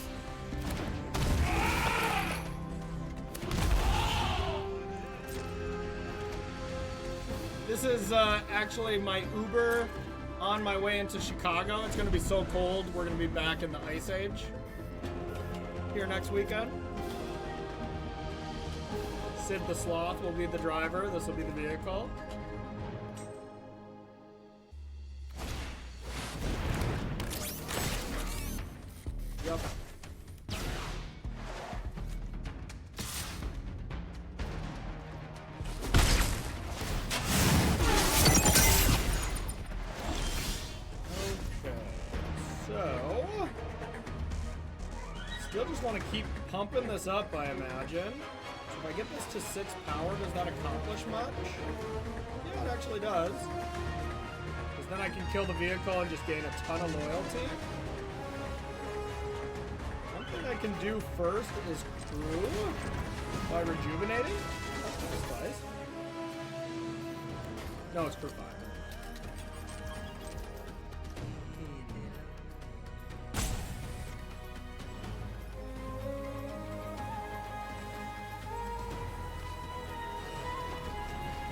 This is actually my Uber on my way into Chicago. It's going to be so cold. We're going to be back in the Ice Age here next weekend. Sid the Sloth will be the driver. This will be the vehicle. Yep. So, still just want to keep pumping this up, I imagine. So if I get this to 6 power, does that accomplish much? Yeah, it actually does. Because then I can kill the vehicle and just gain a ton of loyalty. One thing I can do first is crew by rejuvenating. That's nice. No, it's crew 5.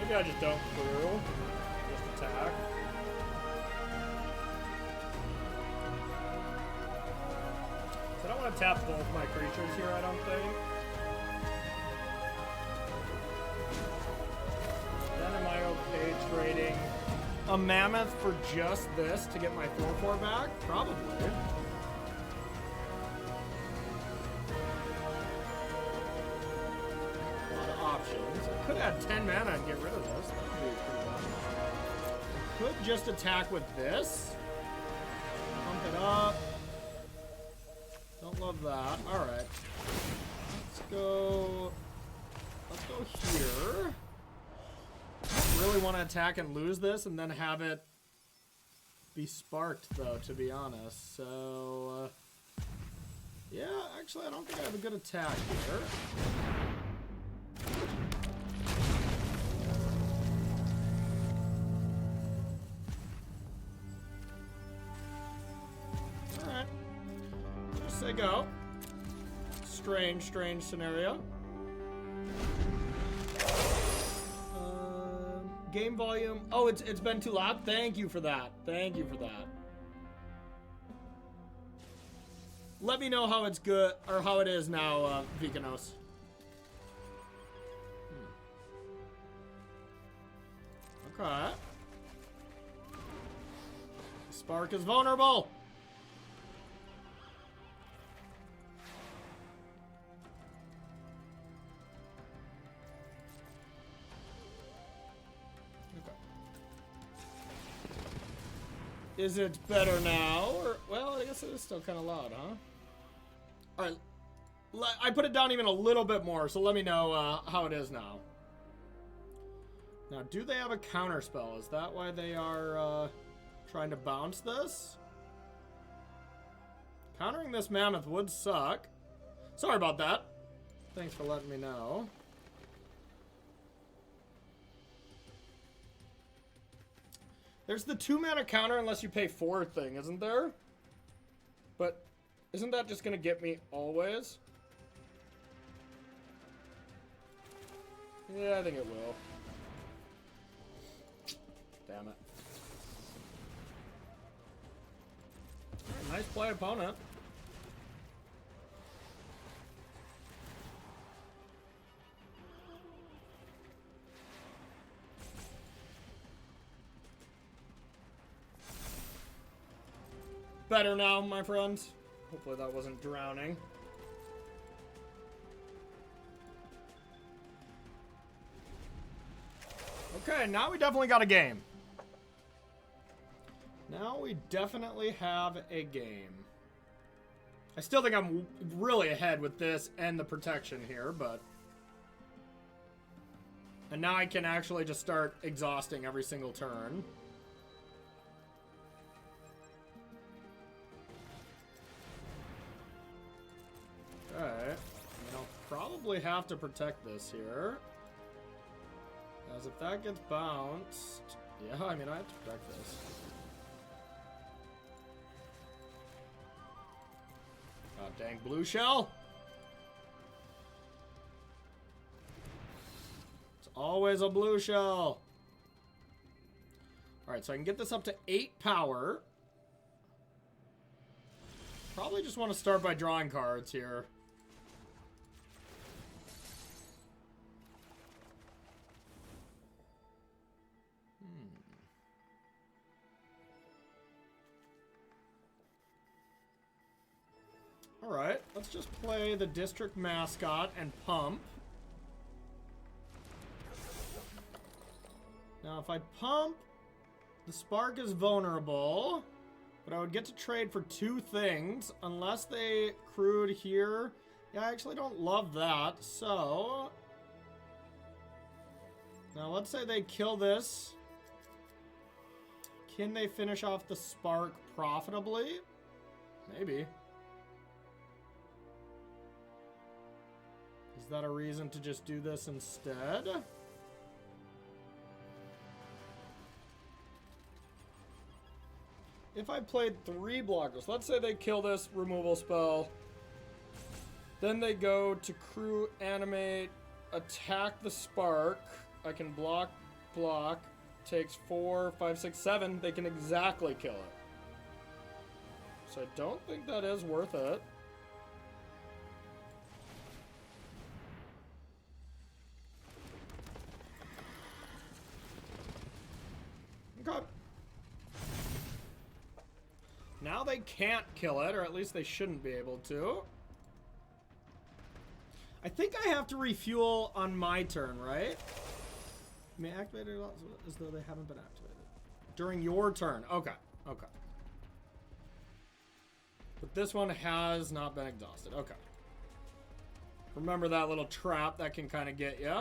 Maybe I just don't crew. Just attack. So I don't want to tap both my creatures here, I don't think. Then am I okay trading a mammoth for just this to get my 4/4 back? Probably. A lot of options. I could add 10 mana and get rid of this. That would be pretty bad. Could just attack with this. Pump it up. Don't love that. Alright. Let's go here. I really want to attack and lose this and then have it be sparked, though, to be honest. So, yeah, actually, I don't think I have a good attack here. Alright. Just say go. Strange scenario. Game volume. Oh, it's been too loud. Thank you for that. Thank you for that. Let me know how it's good or how it is now, Vikanos. Okay. Spark is vulnerable. Is it better now? Or, well, I guess it is still kind of loud, huh? Alright. I put it down even a little bit more, so let me know how it is now. Now, do they have a counter spell? Is that why they are trying to bounce this? Countering this mammoth would suck. Sorry about that. Thanks for letting me know. There's the 2-mana counter unless you pay 4 thing, isn't there? But isn't that just gonna get me always? Yeah, I think it will. Damn it. Alright, nice play, opponent. Better now, my friends. Hopefully that wasn't drowning. Okay, now we definitely got a game. Now we definitely have a game. I still think I'm really ahead with this and the protection here, but... And now I can actually just start exhausting every single turn. Alright, I'll probably have to protect this here. As if that gets bounced... Yeah, I mean, I have to protect this. God dang blue shell! It's always a blue shell! Alright, so I can get this up to 8 power. Probably just want to start by drawing cards here. Alright, let's just play the district mascot and pump. Now if I pump, the spark is vulnerable, But I would get to trade for 2 things, unless they crewed here. Yeah, I actually don't love that, so... Now, let's say they kill this. Can they finish off the Spark profitably? Maybe. Is that a reason to just do this instead? If I played 3 blockers, let's say they kill this removal spell, then they go to crew, animate, attack the Spark. I can block, takes 4, 5, 6, 7. They can exactly kill it. So I don't think that is worth it. Okay. Now they can't kill it, or at least they shouldn't be able to. I think I have to refuel on my turn, right? May activate it as though they haven't been activated. During your turn. Okay. Okay. But this one has not been exhausted. Okay. Remember that little trap that can kind of get you.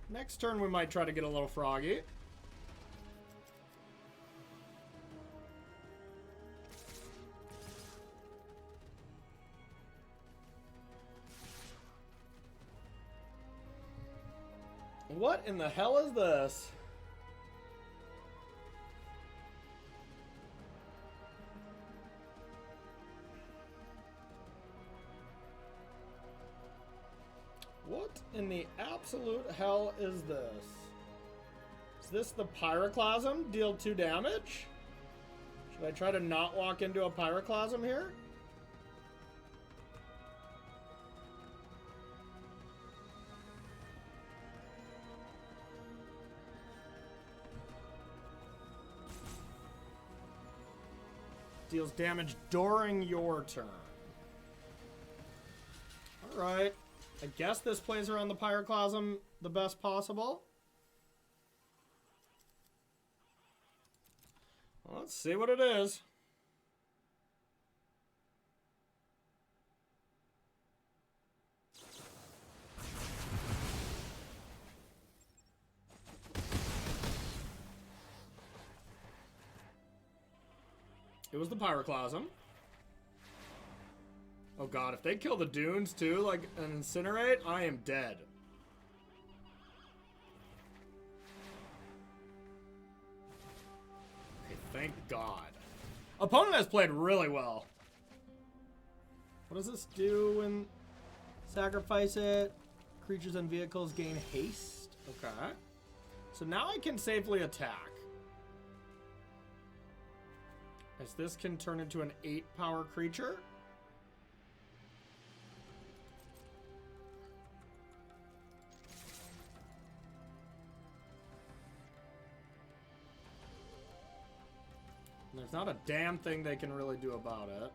Next turn we might try to get a little froggy. What in the hell is this? What in the absolute hell is this? Is this the Pyroclasm? Deal 2 damage? Should I try to not walk into a Pyroclasm here? Deals damage during your turn. Alright. I guess this plays around the Pyroclasm the best possible. Well, let's see what it is. It was the Pyroclasm. Oh god, if they kill the dunes too, like, and incinerate, I am dead. Okay, thank god. Opponent has played really well. What does this do when sacrifice it? Creatures and vehicles gain haste. Okay. So now I can safely attack. As this can turn into an 8-power creature. There's not a damn thing they can really do about it.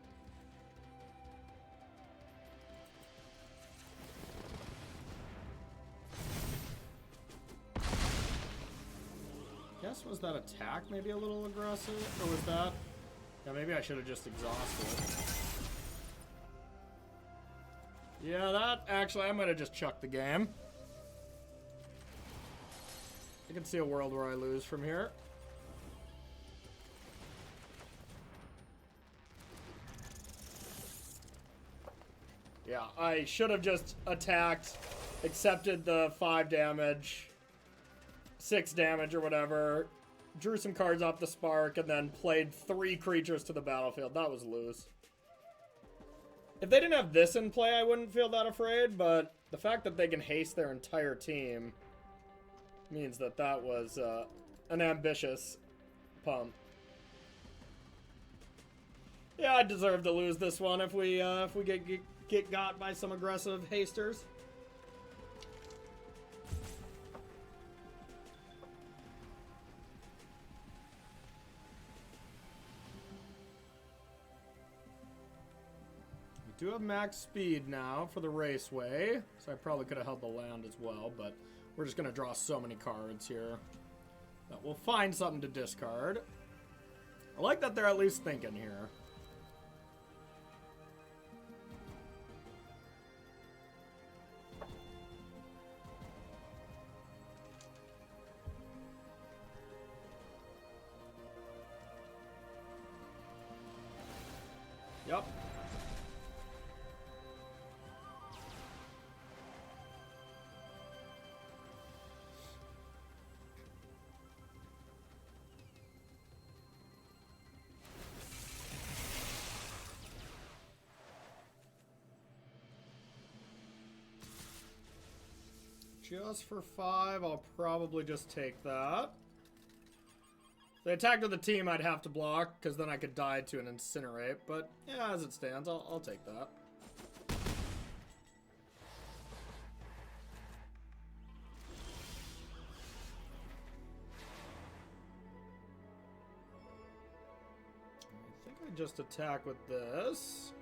Guess, was that attack maybe a little aggressive? Or was that... Yeah, maybe I should have just exhausted. Yeah, that... Actually, I might have just chucked the game. I can see a world where I lose from here. Yeah, I should have just attacked, accepted the 5 damage, 6 damage or whatever, drew some cards off the Spark, and then played 3 creatures to the battlefield. That was loose. If they didn't have this in play, I wouldn't feel that afraid, but the fact that they can haste their entire team means that that was an ambitious pump. Yeah, I deserve to lose this one if we get got by some aggressive hasters. We do have max speed now for the raceway, so I probably could have held the land as well, but We're just gonna draw so many cards here. But we'll find something to discard. I like that they're at least thinking here. Yep. Just for 5, I'll probably just take that. If they attacked with the team, I'd have to block, because then I could die to an incinerate. But, yeah, as it stands, I'll take that. I think I just attack with this.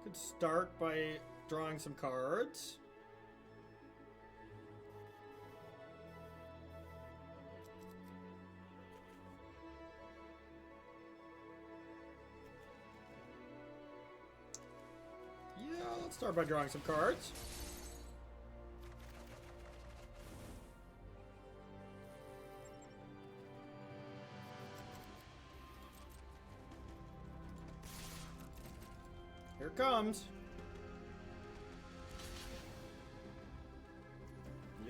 Could start by drawing some cards. Let's start by drawing some cards. Here it comes.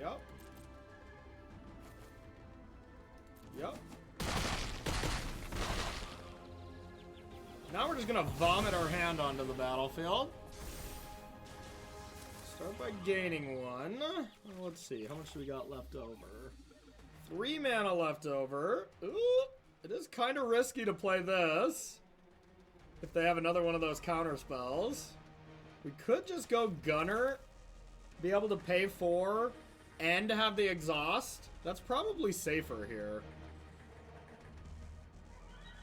Yup. Yup. Now we're just gonna vomit our hand onto the battlefield. Start by gaining 1. Well, let's see, how much do we got left over? 3 mana left over. Ooh, it is kind of risky to play this. If they have another one of those counter spells. We could just go Gunner, be able to pay 4, and have the exhaust. That's probably safer here.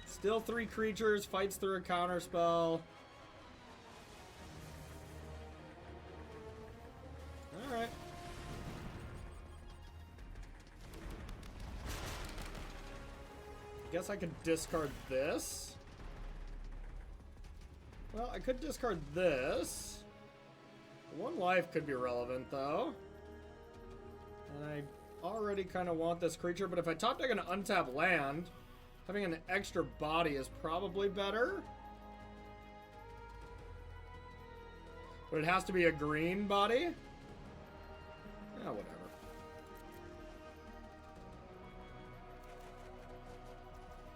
Still 3 creatures, fights through a counter spell. Alright. Guess I could discard this. Well, I could discard this. 1 life could be relevant, though. And I already kind of want this creature, but if I top deck an untap land, having an extra body is probably better. But it has to be a green body. Yeah, whatever.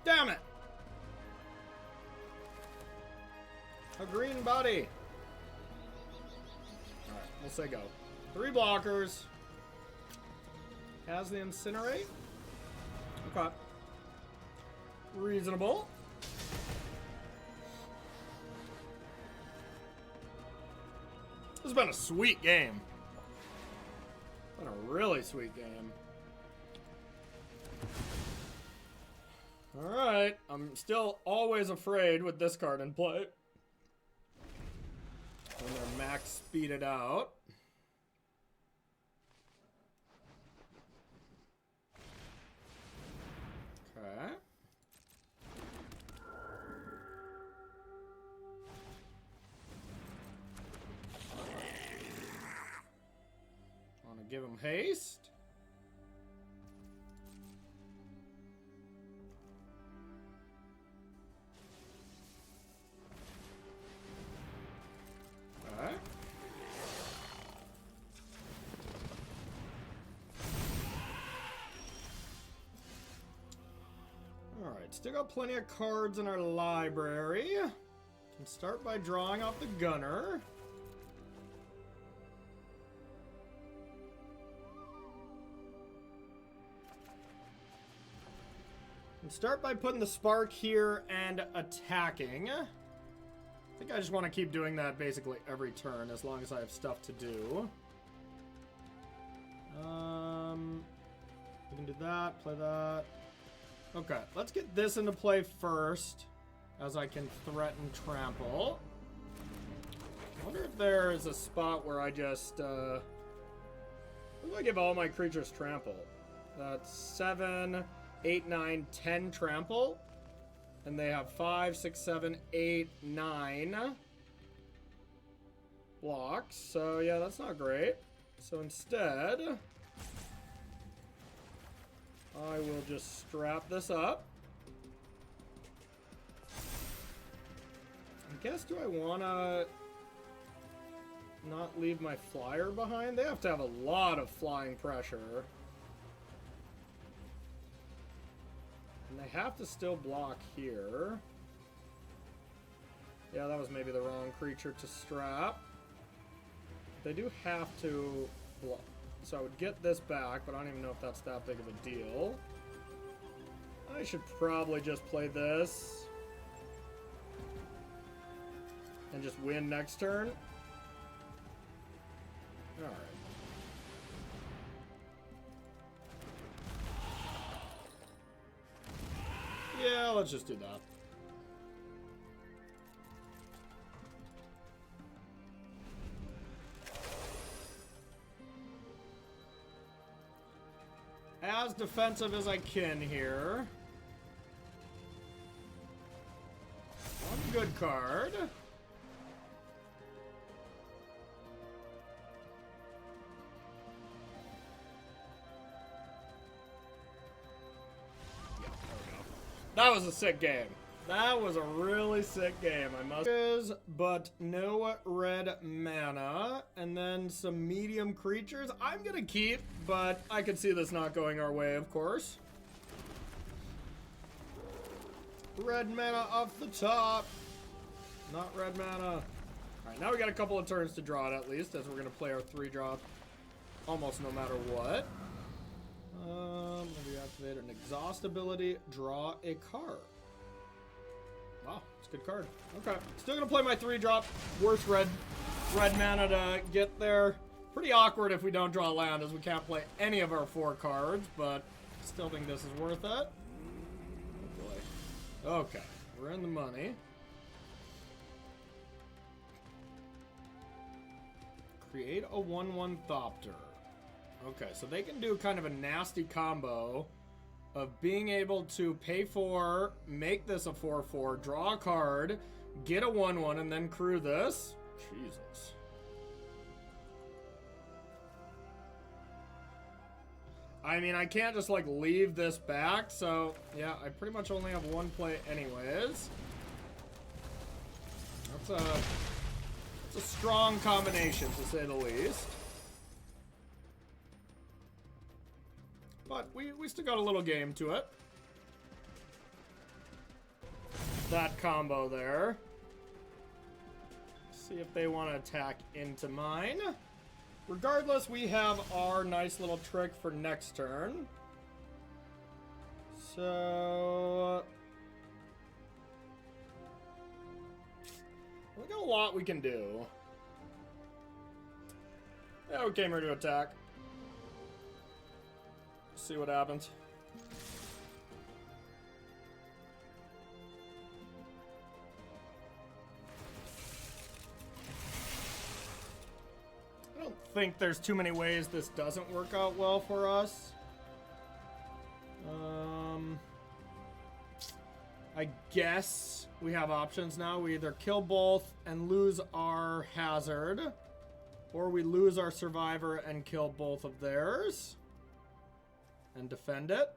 Damn it! A green body. Alright, we'll say go. 3 blockers. Has the incinerate. Okay. Reasonable. This has been a sweet game. Been a really sweet game. Alright, I'm still always afraid with this card in play. When they're max speeded out. Okay. Want to give him haste? Okay. Alright, still got plenty of cards in our library. Can start by drawing off the Gunner. Can start by putting the Spark here and attacking. I think I just want to keep doing that basically every turn as long as I have stuff to do. We can do that, play that. Okay, let's get this into play first, as I can threaten trample. I wonder if there is a spot where I just What do I give all my creatures trample? That's 7, 8, 9, 10 trample. And they have 5, 6, 7, 8, 9 blocks. So yeah, that's not great. So instead, I will just strap this up. I guess, do I want to not leave my flyer behind? They have to have a lot of flying pressure. And they have to still block here. Yeah, that was maybe the wrong creature to strap. They do have to block. So I would get this back, but I don't even know if that's that big of a deal. I should probably just play this. And just win next turn. Alright. Yeah, let's just do that. As defensive as I can here. One good card. That was a sick game. That was a really sick game. I must. But no red mana, and then some medium creatures. I'm gonna keep, but I could see this not going our way, of course. Red mana off the top. Not red mana. All right, now we got a couple of turns to draw it at least, as we're gonna play our 3-drop almost no matter what. Maybe activate an exhaust ability, draw a card. Wow, it's a good card. Okay, still gonna play my 3-drop. Worst red mana to get there. Pretty awkward if we don't draw land, as we can't play any of our 4 cards, but still think this is worth it. Oh boy. Okay, we're in the money. Create a 1/1 Thopter. Okay, so they can do kind of a nasty combo of being able to pay 4, make this a 4/4, draw a card, get a 1/1, and then crew this. Jesus. I mean, I can't just, like, leave this back, so, yeah, I pretty much only have 1 play anyways. That's a strong combination, to say the least. But we still got a little game to it. That combo there. See if they want to attack into mine. Regardless, we have our nice little trick for next turn. So we got a lot we can do. Yeah, we came here to attack. See what happens. I don't think there's too many ways this doesn't work out well for us. I guess we have options now. We either kill both and lose our hazard, or we lose our survivor and kill both of theirs and defend it.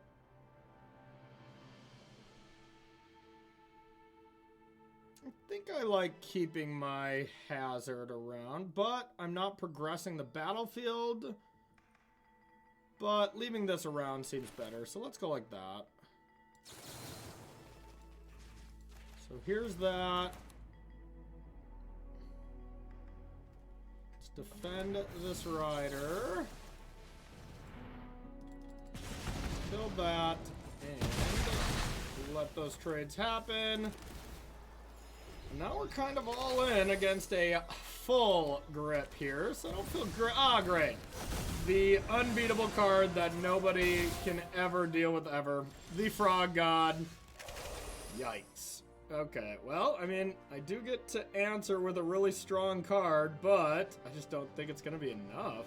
I think I like keeping my hazard around, but I'm not progressing the battlefield. But leaving this around seems better, so let's go like that. So here's that. Let's defend this rider. Kill that, and let those trades happen. Now we're kind of all in against a full grip here, so I don't feel great. Ah, great. The unbeatable card that nobody can ever deal with ever. The Frog God. Yikes. Okay, well, I mean, I do get to answer with a really strong card, but I just don't think it's going to be enough.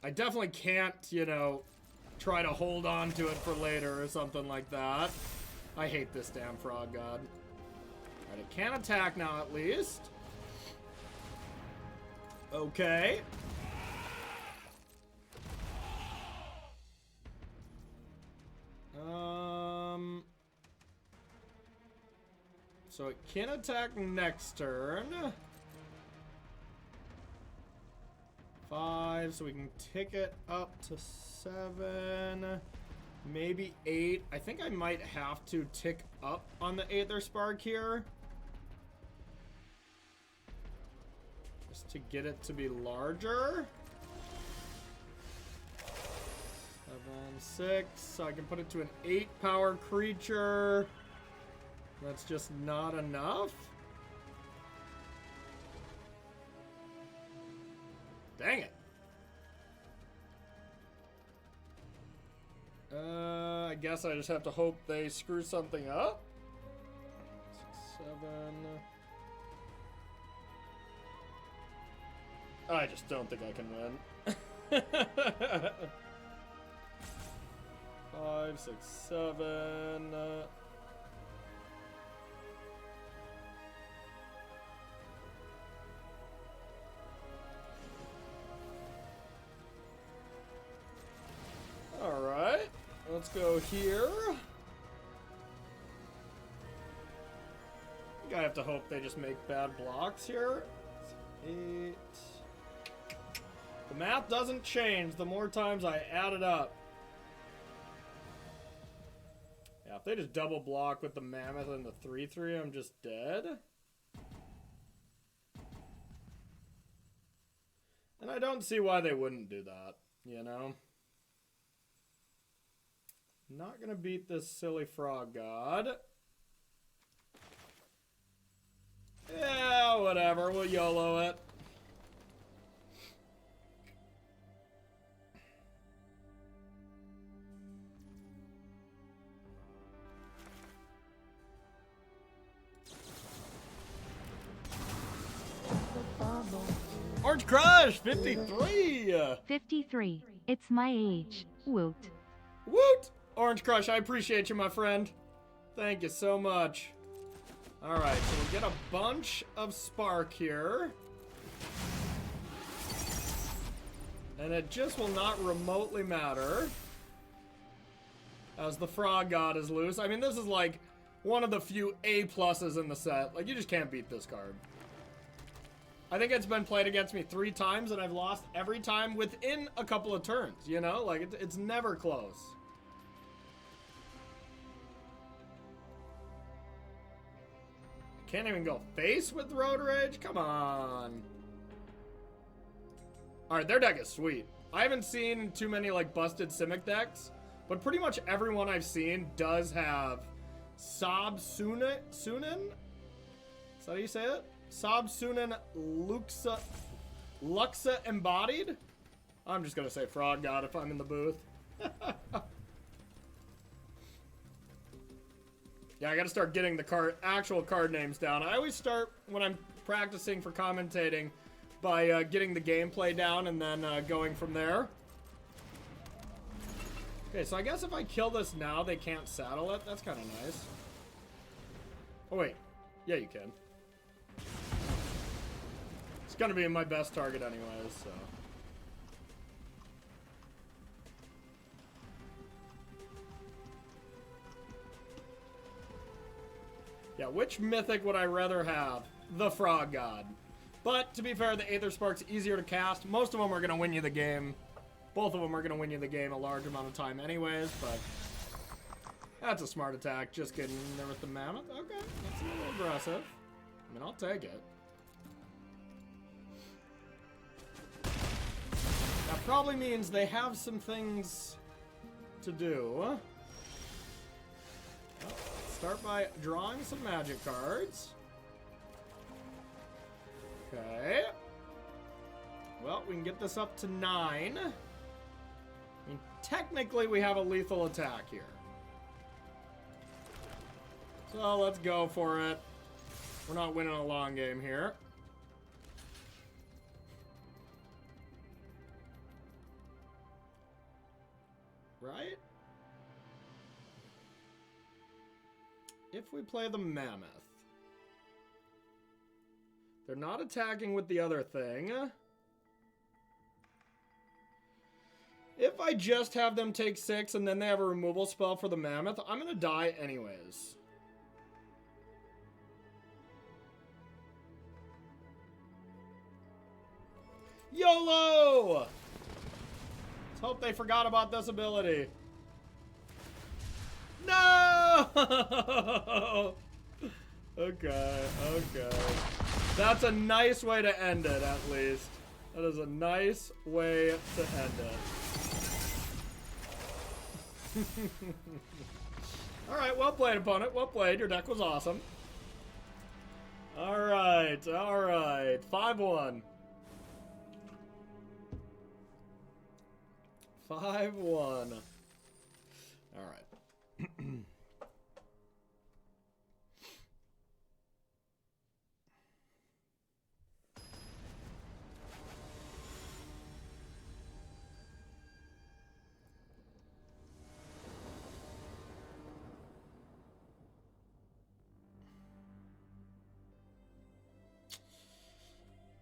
I definitely can't, you know, try to hold on to it for later or something like that. I hate this damn frog god. Alright, it can attack now at least. Okay. So it can attack next turn. 5, so we can tick it up to 7. Maybe 8. I think I might have to tick up on the Aetherspark here. Just to get it to be larger. 7, 6. So I can put it to an 8 power creature. That's just not enough. Dang it. I guess I just have to hope they screw something up. 6, 7. I just don't think I can win. 5, 6, 7. Alright, let's go here. I think I have to hope they just make bad blocks here. 8. The math doesn't change the more times I add it up. Yeah, if they just double block with the mammoth and the 3/3, I'm just dead. And I don't see why they wouldn't do that, you know? Not gonna beat this silly frog god. Yeah, whatever. We'll YOLO it. Orange Crush, 53! 53. It's my age. Woot. Woot! Orange Crush, I appreciate you, my friend. Thank you so much. Alright, so we'll get a bunch of spark here. And it just will not remotely matter. As the frog god is loose. I mean, this is like one of the few A-pluses in the set. Like, you just can't beat this card. I think it's been played against me 3 times, and I've lost every time within a couple of turns, you know? Like, it's never close. Can't even go face with Road Rage? Come on. Alright, their deck is sweet. I haven't seen too many, like, busted Simic decks, but pretty much everyone I've seen does have Sunan? Is that how you say it? Sunan Luxa Embodied? I'm just gonna say Frog God if I'm in the booth. Yeah, I gotta start getting the actual card names down. I always start, when I'm practicing for commentating, by getting the gameplay down and then going from there. Okay, so I guess if I kill this now, they can't saddle it. That's kind of nice. Oh, wait. Yeah, you can. It's gonna be my best target anyways, so... Yeah, which mythic would I rather have? The Frog God. But, to be fair, the Aetherspark's easier to cast. Most of them are going to win you the game. Both of them are going to win you the game a large amount of time anyways, but... That's a smart attack. Just getting in there with the Mammoth. Okay, that's a little aggressive. I mean, I'll take it. That probably means they have some things to do. Start by drawing some magic cards. Okay. Well, we can get this up to 9. I mean, technically we have a lethal attack here. So let's go for it. We're not winning a long game here. if we play the Mammoth? They're not attacking with the other thing. If I just have them take 6 and then they have a removal spell for the Mammoth, I'm going to die anyways. YOLO! Let's hope they forgot about this ability. No! Okay, okay. That's a nice way to end it, at least. That is a nice way to end it. Alright, well played, opponent. Well played. Your deck was awesome. Alright, alright. 5-1. 5-1. Alright.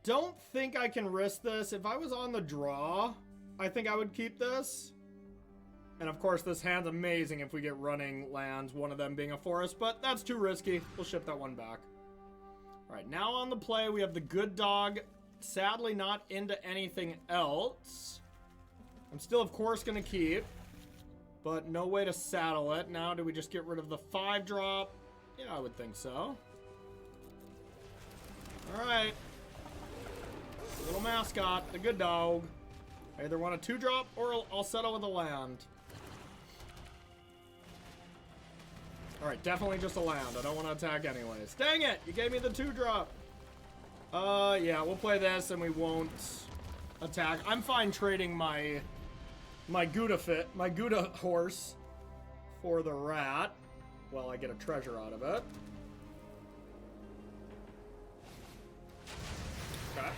Don't think I can risk this. If I was on the draw, I think I would keep this. And of course, this hand's amazing if we get running lands, one of them being a forest, but that's too risky. We'll ship that one back. All right, now on the play, we have the good dog. Sadly, not into anything else. I'm still, of course, going to keep, but no way to saddle it. Now, do we just get rid of the 5-drop? Yeah, I would think so. All right. Little mascot, the good dog. I either want a 2-drop or I'll settle with a land. Alright, definitely just a land. I don't want to attack anyways. Dang it! You gave me the 2-drop. Yeah, we'll play this and we won't attack. I'm fine trading my Gouda horse for the rat. Well, I get a treasure out of it. Okay.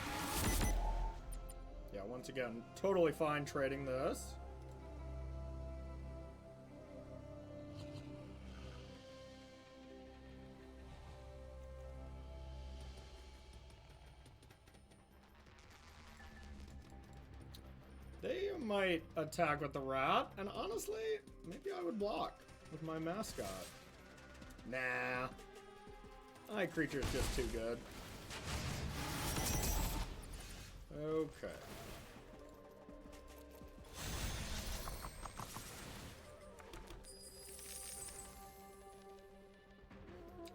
Yeah, once again, totally fine trading this. They might attack with the rat, and honestly, maybe I would block with my mascot. Nah. My creature's just too good. Okay.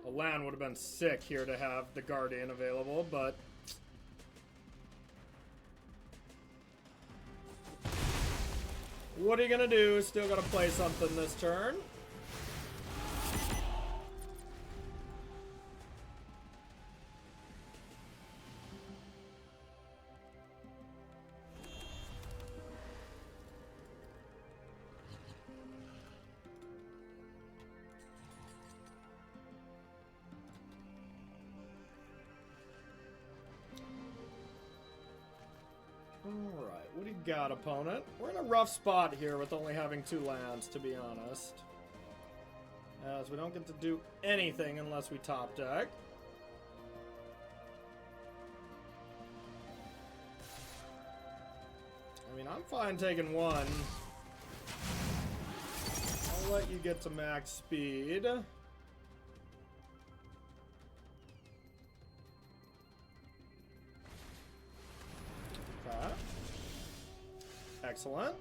A land would have been sick here to have the Guardian available, but... what are you gonna do? Still gotta play something this turn. Alright, what do you got, opponent? We're in a rough spot here with only having 2 lands, to be honest. As we don't get to do anything unless we top deck. I mean, I'm fine taking 1. I'll let you get to max speed. Excellent.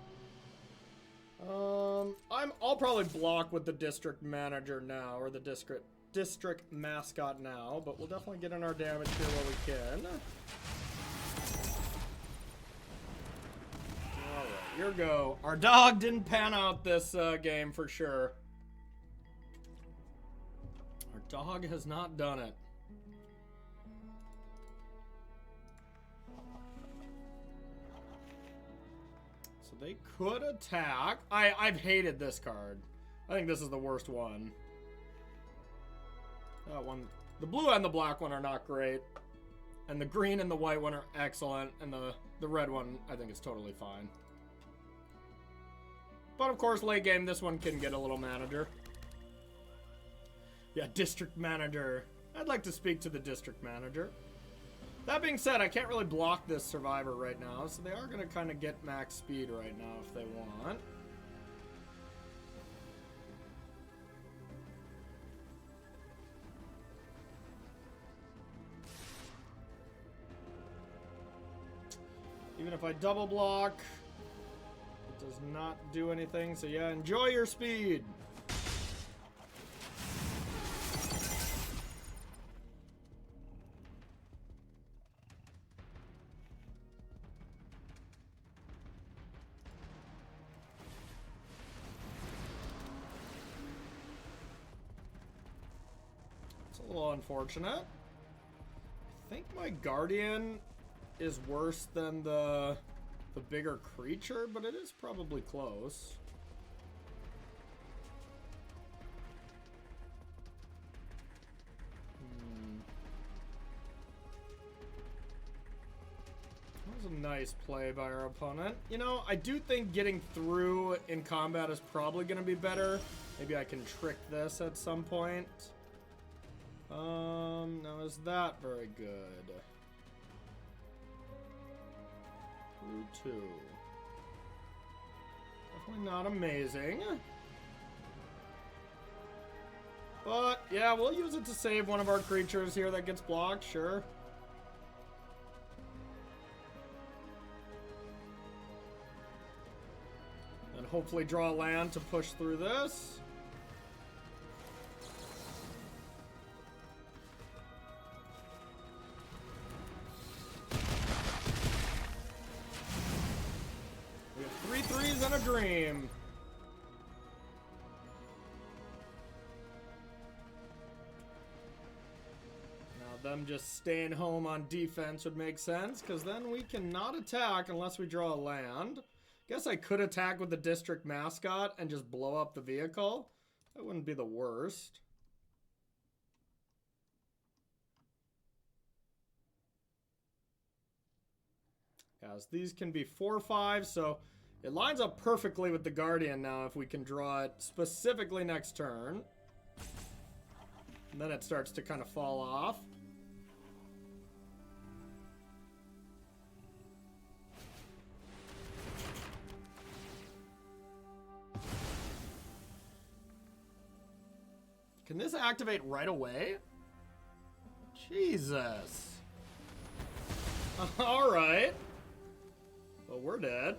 I'll probably block with the district manager now, or the district mascot now, but we'll definitely get in our damage here while we can. Alright, here we go. Our dog didn't pan out this game for sure. Our dog has not done it. They could attack. I've hated this card. I think this is the worst one. That one. The blue and the black one are not great. And the green and the white one are excellent. And the red one, I think, is totally fine. But of course, late game, this one can get a little manager. Yeah, district manager. I'd like to speak to the district manager. That being said, I can't really block this survivor right now, so they are going to kind of get max speed right now if they want. Even if I double block, it does not do anything, so yeah, enjoy your speed. It's a little unfortunate. I think my Guardian is worse than the bigger creature, but it is probably close. That was a nice play by our opponent. You know, I do think getting through in combat is probably going to be better. Maybe I can trick this at some point. Now is that very good? Through 2. Definitely not amazing. But, yeah, we'll use it to save one of our creatures here that gets blocked, sure. And hopefully draw a land to push through this. We have 3 threes and a dream. Now them just staying home on defense would make sense, because then we cannot attack unless we draw a land. Guess I could attack with the district mascot and just blow up the vehicle. That wouldn't be the worst. As these can be 4/5, so it lines up perfectly with the Guardian now if we can draw it specifically next turn. And then it starts to kind of fall off. Can this activate right away? Jesus. Alright. Well, we're dead.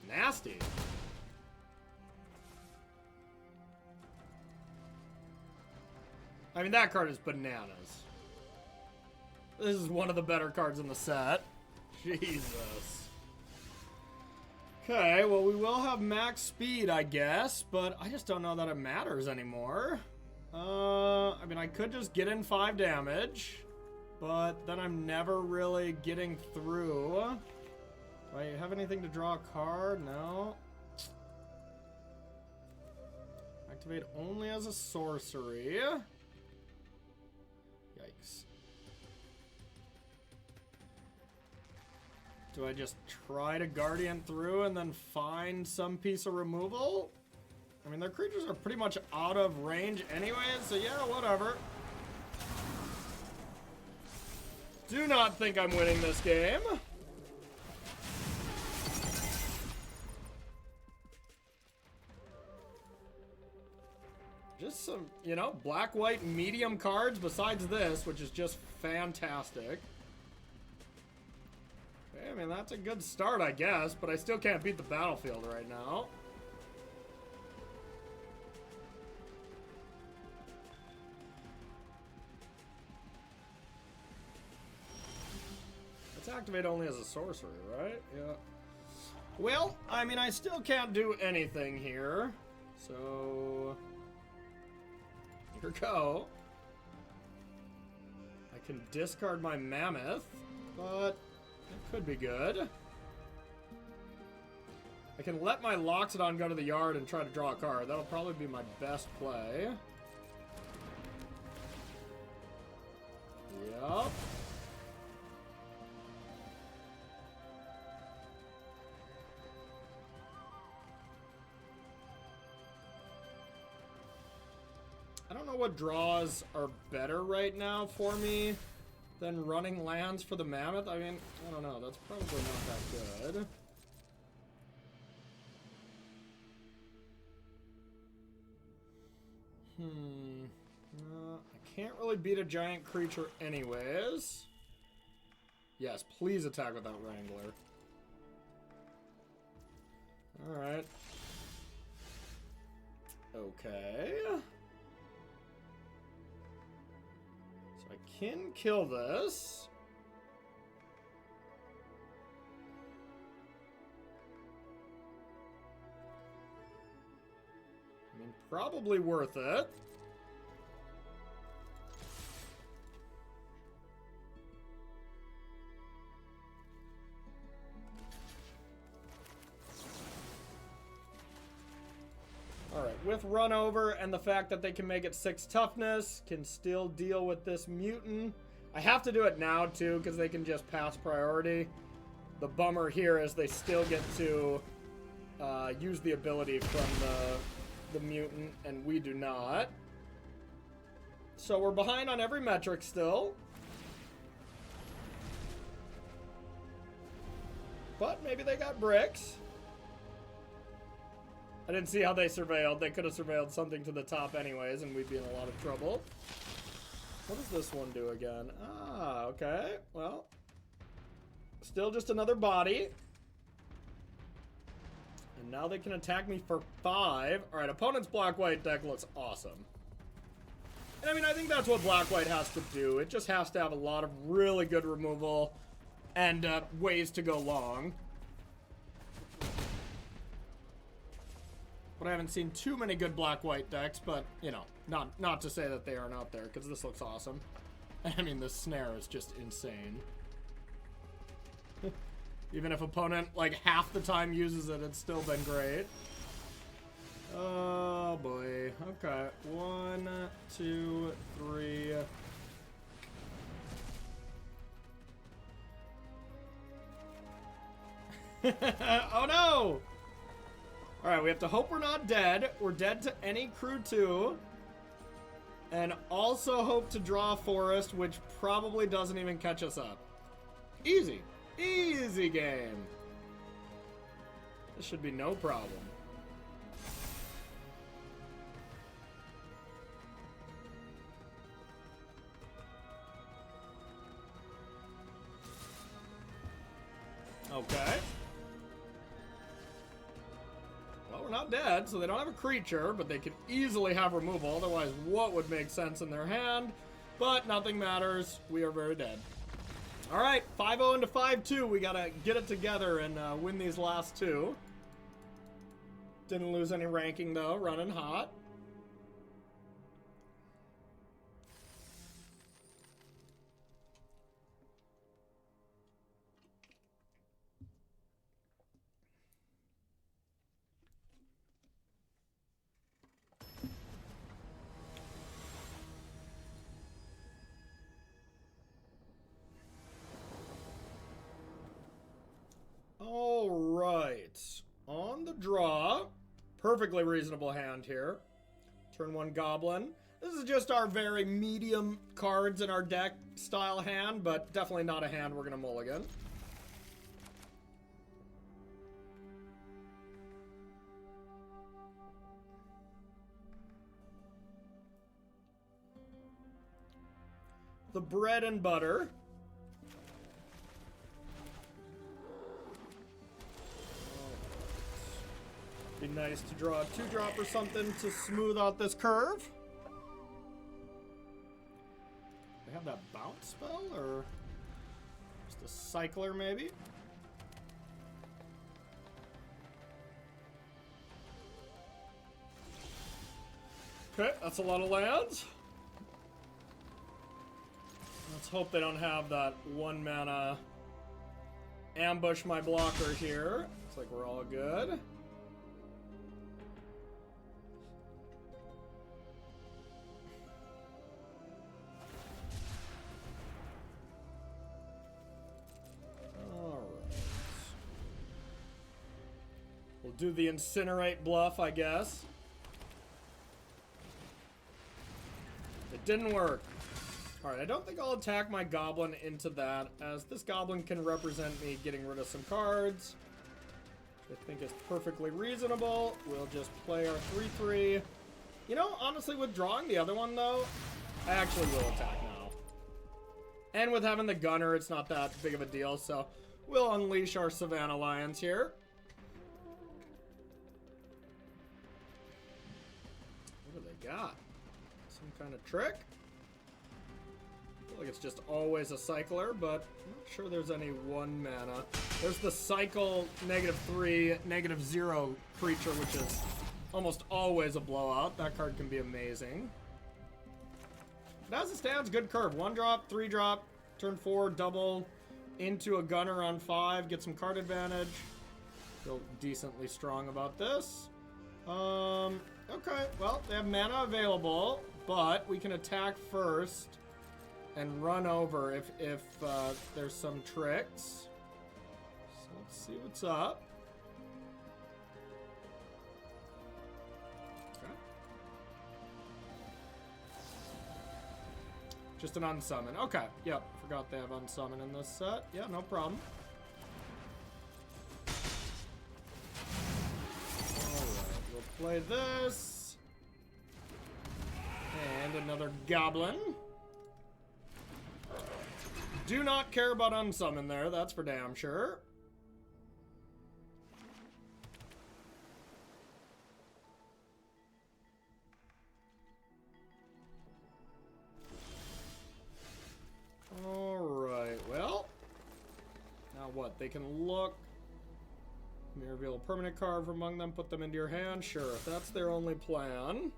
Nasty. I mean, that card is bananas. This is one of the better cards in the set. Jesus. Okay, well, we will have max speed, I guess, but I just don't know that it matters anymore. I mean, I could just get in 5 damage, but then I'm never really getting through. Do I have anything to draw a card? No. Activate only as a sorcery. Yikes. Do I just try to Guardian through and then find some piece of removal? I mean, their creatures are pretty much out of range anyway, so yeah, whatever. Do not think I'm winning this game. Just some, you know, black-white medium cards besides this, which is just fantastic. I mean, that's a good start, I guess, but I still can't beat the battlefield right now. Let's activate only as a sorcery, right? Yeah. Well, I mean, I still can't do anything here, so here we go. I can discard my mammoth, but it could be good. I can let my Loxodon go to the yard and try to draw a card. That'll probably be my best play. Yup. what draws are better right now for me than running lands for the Mammoth. I mean, I don't know. That's probably not that good. I can't really beat a giant creature anyways. Yes, please attack with that Wrangler. Alright. Okay. So I can kill this. I mean, probably worth it. Alright, with run over and the fact that they can make it 6 toughness, can still deal with this mutant. I have to do it now too, because they can just pass priority. The bummer here is they still get to use the ability from the mutant, and we do not. So we're behind on every metric still. But maybe they got bricks. I didn't see how they surveilled. They could have surveilled something to the top anyways, and we'd be in a lot of trouble. What does this one do again? Ah, okay. Well, still just another body. And now they can attack me for 5. Alright, opponent's black-white deck looks awesome. And I mean, I think that's what black-white has to do. It just has to have a lot of really good removal and ways to go long. But I haven't seen too many good black-white decks, but, you know, not to say that they aren't out there, because this looks awesome. I mean, this snare is just insane. Even if opponent, like, half the time uses it, it's still been great. Oh, boy. Okay. 1, 2, 3... Oh, no! Alright, we have to hope we're not dead. We're dead to any crew too. And also hope to draw a forest, which probably doesn't even catch us up. Easy. Easy game. This should be no problem. Okay. We're not dead, so they don't have a creature, but they could easily have removal. Otherwise, what would make sense in their hand? But nothing matters. We are very dead. All right, 5-0 into 5-2. We gotta get it together and win these last 2. Didn't lose any ranking though. Running hot. All right, on the draw, perfectly reasonable hand here. Turn 1 Goblin. This is just our very medium cards in our deck style hand, but definitely not a hand we're gonna mulligan. The bread and butter. Be nice to draw a 2-drop or something to smooth out this curve. They have that bounce spell, or just a cycler maybe? Okay, that's a lot of lands. Let's hope they don't have that 1 mana ambush my blocker here. Looks like we're all good. We'll do the incinerate bluff, I guess. It didn't work. Alright, I don't think I'll attack my goblin into that, as this goblin can represent me getting rid of some cards, which I think is perfectly reasonable. We'll just play our 3/3. You know, honestly, withdrawing the other one, though, I actually will attack now. And with having the gunner, it's not that big of a deal, so we'll unleash our Savannah Lions here. What do they got? Some kind of trick? I feel like it's just always a cycler, but I'm not sure there's any 1 mana. There's the cycle -3, -0 creature, which is almost always a blowout. That card can be amazing. But as it stands, good curve. 1 drop, 3 drop, turn 4, double into a gunner on 5, get some card advantage. Feel decently strong about this. Okay, well, they have mana available, but we can attack first and run over if there's some tricks. So let's see what's up. Okay. Just an unsummon. Okay, yep, forgot they have unsummon in this set. Yeah, no problem. Alright, we'll play this. And another goblin. Do not care about unsummon there, that's for damn sure. Alright, well. Now what? They can look. Can you reveal a permanent card from among them, put them into your hand? Sure, if that's their only plan.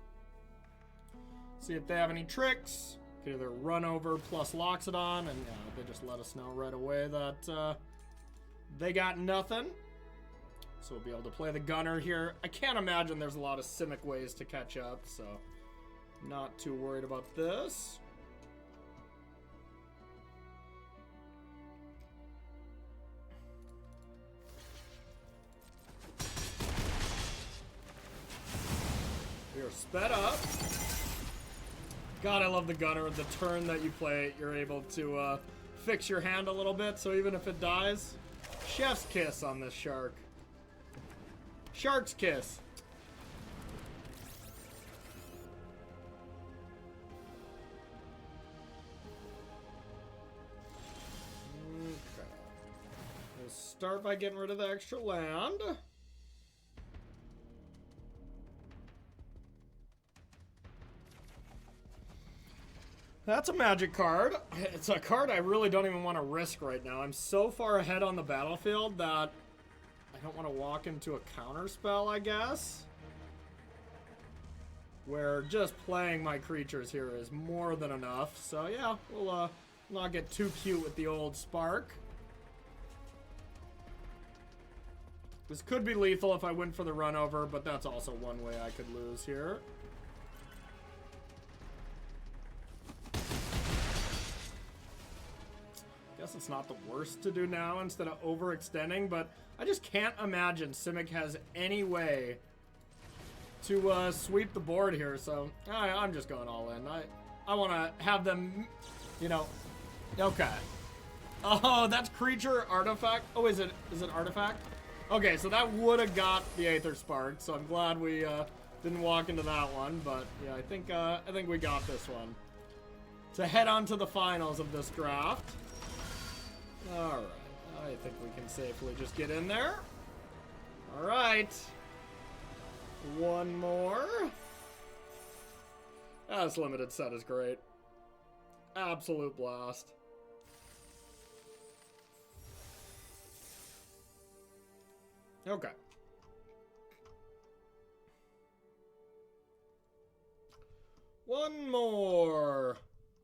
See if they have any tricks. Could either run over plus Loxodon, and yeah, they just let us know right away that they got nothing. So we'll be able to play the gunner here. I can't imagine there's a lot of Simic ways to catch up, so not too worried about this. We are sped up. God, I love the gunner. The turn that you play it, you're able to fix your hand a little bit, so even if it dies, chef's kiss on this shark. Shark's kiss. Okay. We'll start by getting rid of the extra land. That's a magic card. It's a card I really don't even want to risk right now. I'm so far ahead on the battlefield that I don't want to walk into a counter spell, I guess. Where just playing my creatures here is more than enough. So yeah, we'll not get too cute with the old spark. This could be lethal if I went for the run over, but that's also one way I could lose here. Guess it's not the worst to do now instead of overextending, but I just can't imagine Simic has any way to sweep the board here, so I'm just going all in. I want to have them, you know, okay. Oh, that's creature artifact. Oh, is it artifact? Okay, so that would have got the Aetherspark, so I'm glad we didn't walk into that one, but yeah, I think we got this one. To head on to the finals of this draft. Alright, I think we can safely just get in there. Alright. One more. This limited set is great. Absolute blast. Okay. One more.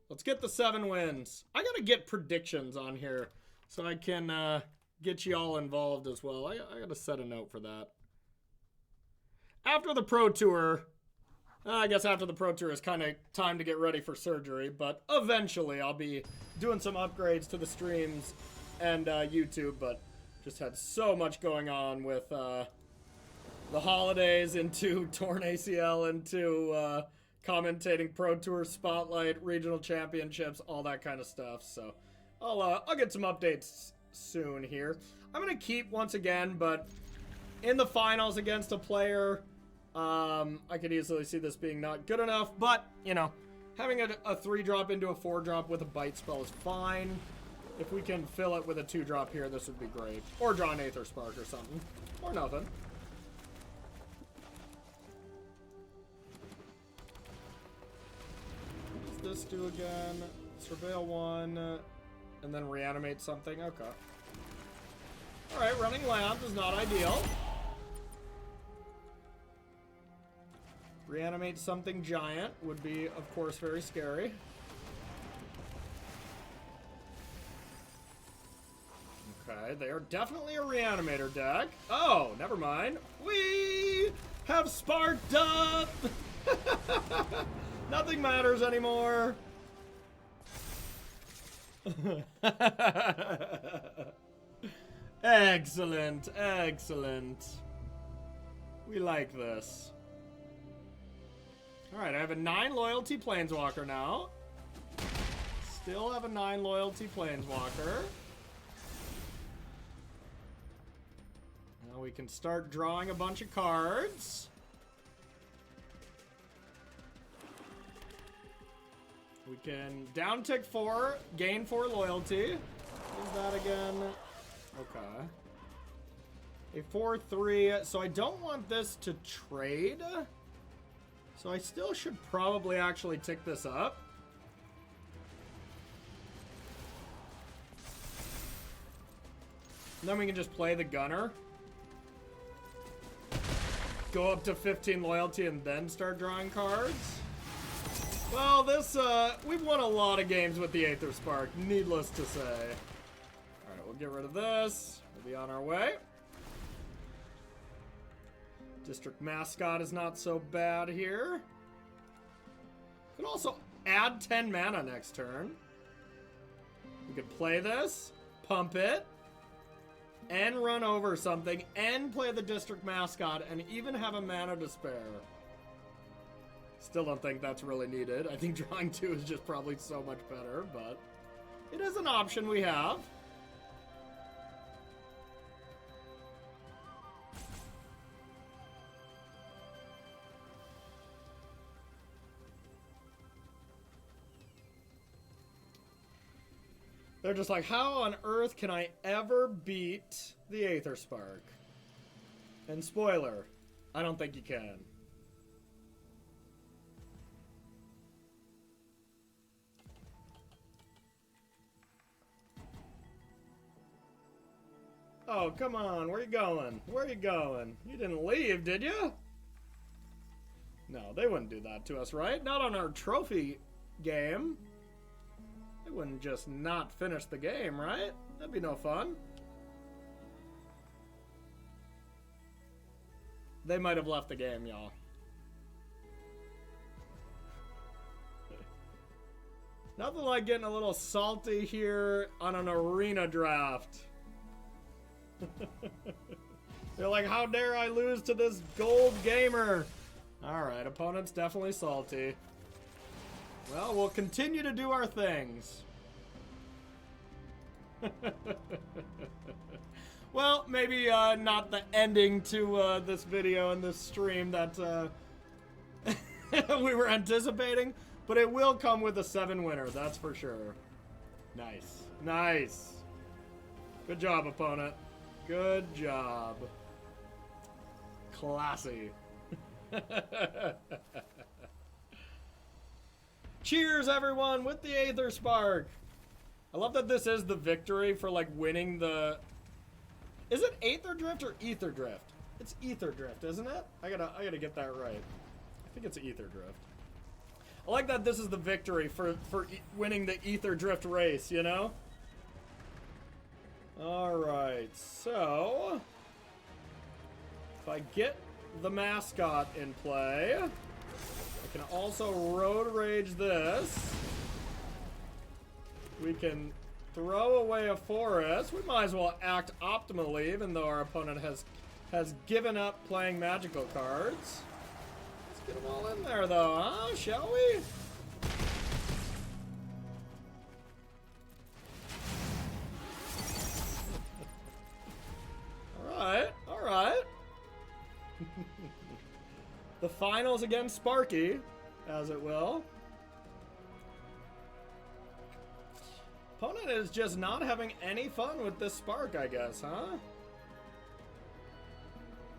Let's get the 7 wins. I gotta get predictions on here so I can get you all involved as well. I gotta set a note for that. After the Pro Tour, I guess after the Pro Tour is kind of time to get ready for surgery, but eventually I'll be doing some upgrades to the streams and YouTube, but just had so much going on with the holidays, into torn ACL, into commentating Pro Tour, Spotlight, regional championships, all that kind of stuff. So I'll get some updates soon here. I'm gonna keep once again, but in the finals against a player, I could easily see this being not good enough. But you know, having a 3-drop into a 4-drop with a bite spell is fine. If we can fill it with a 2-drop here, this would be great. Or draw an Aetherspark or something. Or nothing. What does this do again? Surveil 1, and then reanimate something. Okay. Alright, running land is not ideal. Reanimate something giant would be, of course, very scary. Okay, they are definitely a reanimator deck. Oh, never mind. We have sparked up! Nothing matters anymore. Excellent, excellent. We like this. Alright, I have a 9 loyalty planeswalker now. Still have a 9 loyalty planeswalker. Now we can start drawing a bunch of cards. We can down tick 4, gain 4 loyalty. What is that again? Okay. A 4/3, so I don't want this to trade. So I still should probably actually tick this up. And then we can just play the gunner. Go up to 15 loyalty and then start drawing cards. Well, this, we've won a lot of games with the Aetherspark, needless to say. Alright, we'll get rid of this. We'll be on our way. District Mascot is not so bad here. Could also add 10 mana next turn. We could play this, pump it, and run over something, and play the District Mascot, and even have a mana to spare. Still don't think that's really needed. I think drawing 2 is just probably so much better, but it is an option we have. They're just like, how on earth can I ever beat the Aetherspark? And spoiler, I don't think you can. Oh, come on. Where are you going? Where are you going? You didn't leave, did you? No, they wouldn't do that to us, right? Not on our trophy game. They wouldn't just not finish the game, right? That'd be no fun. They might have left the game, y'all. Nothing like getting a little salty here on an arena draft. They're like, how dare I lose to this gold gamer? Alright, opponent's definitely salty. Well, we'll continue to do our things. Well, maybe not the ending to this video and this stream that we were anticipating, but it will come with a 7 winner, that's for sure. Nice. Nice. Good job, opponent. Good job. Classy. Cheers, everyone, with the Aetherspark. I love that this is the victory for, like, winning the... Is it Aetherdrift or Aetherdrift? It's Aetherdrift, isn't it? I gotta get that right. I think it's Aetherdrift. I like that this is the victory for winning the Aetherdrift race, you know? Alright, so... If I get the mascot in play, I can also Road Rage this. We can throw away a forest. We might as well act optimally, even though our opponent has given up playing magical cards. Let's Get them all in there, though, huh? Shall we? Alright, alright. The finals against Sparky, as it will. Opponent is just not having any fun with this Spark, I guess, huh?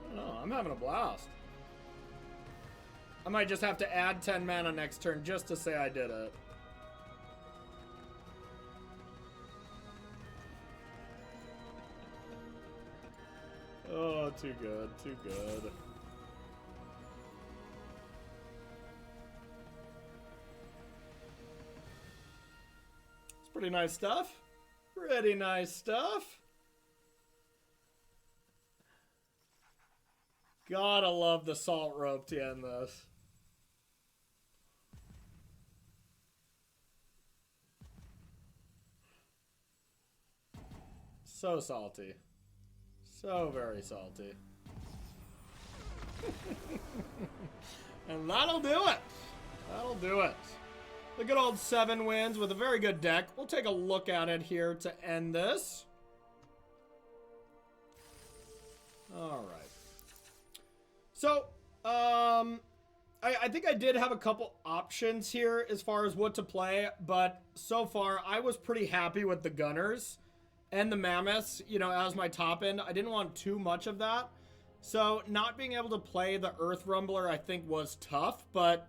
I don't know, I'm having a blast. I might just have to add 10 mana next turn just to say I did it. Oh, too good, too good. It's pretty nice stuff. Pretty nice stuff. Gotta love the salt rope to end this. So salty. So very salty. And that'll do it. That'll do it. The good old 7 wins with a very good deck. We'll take a look at it here to end this. All right. So, I think I did have a couple options here as far as what to play, but so far I was pretty happy with the Gunners and the Mammoths, you know, as my top end. I didn't want too much of that. So not being able to play the Earth Rumbler, I think, was tough, but,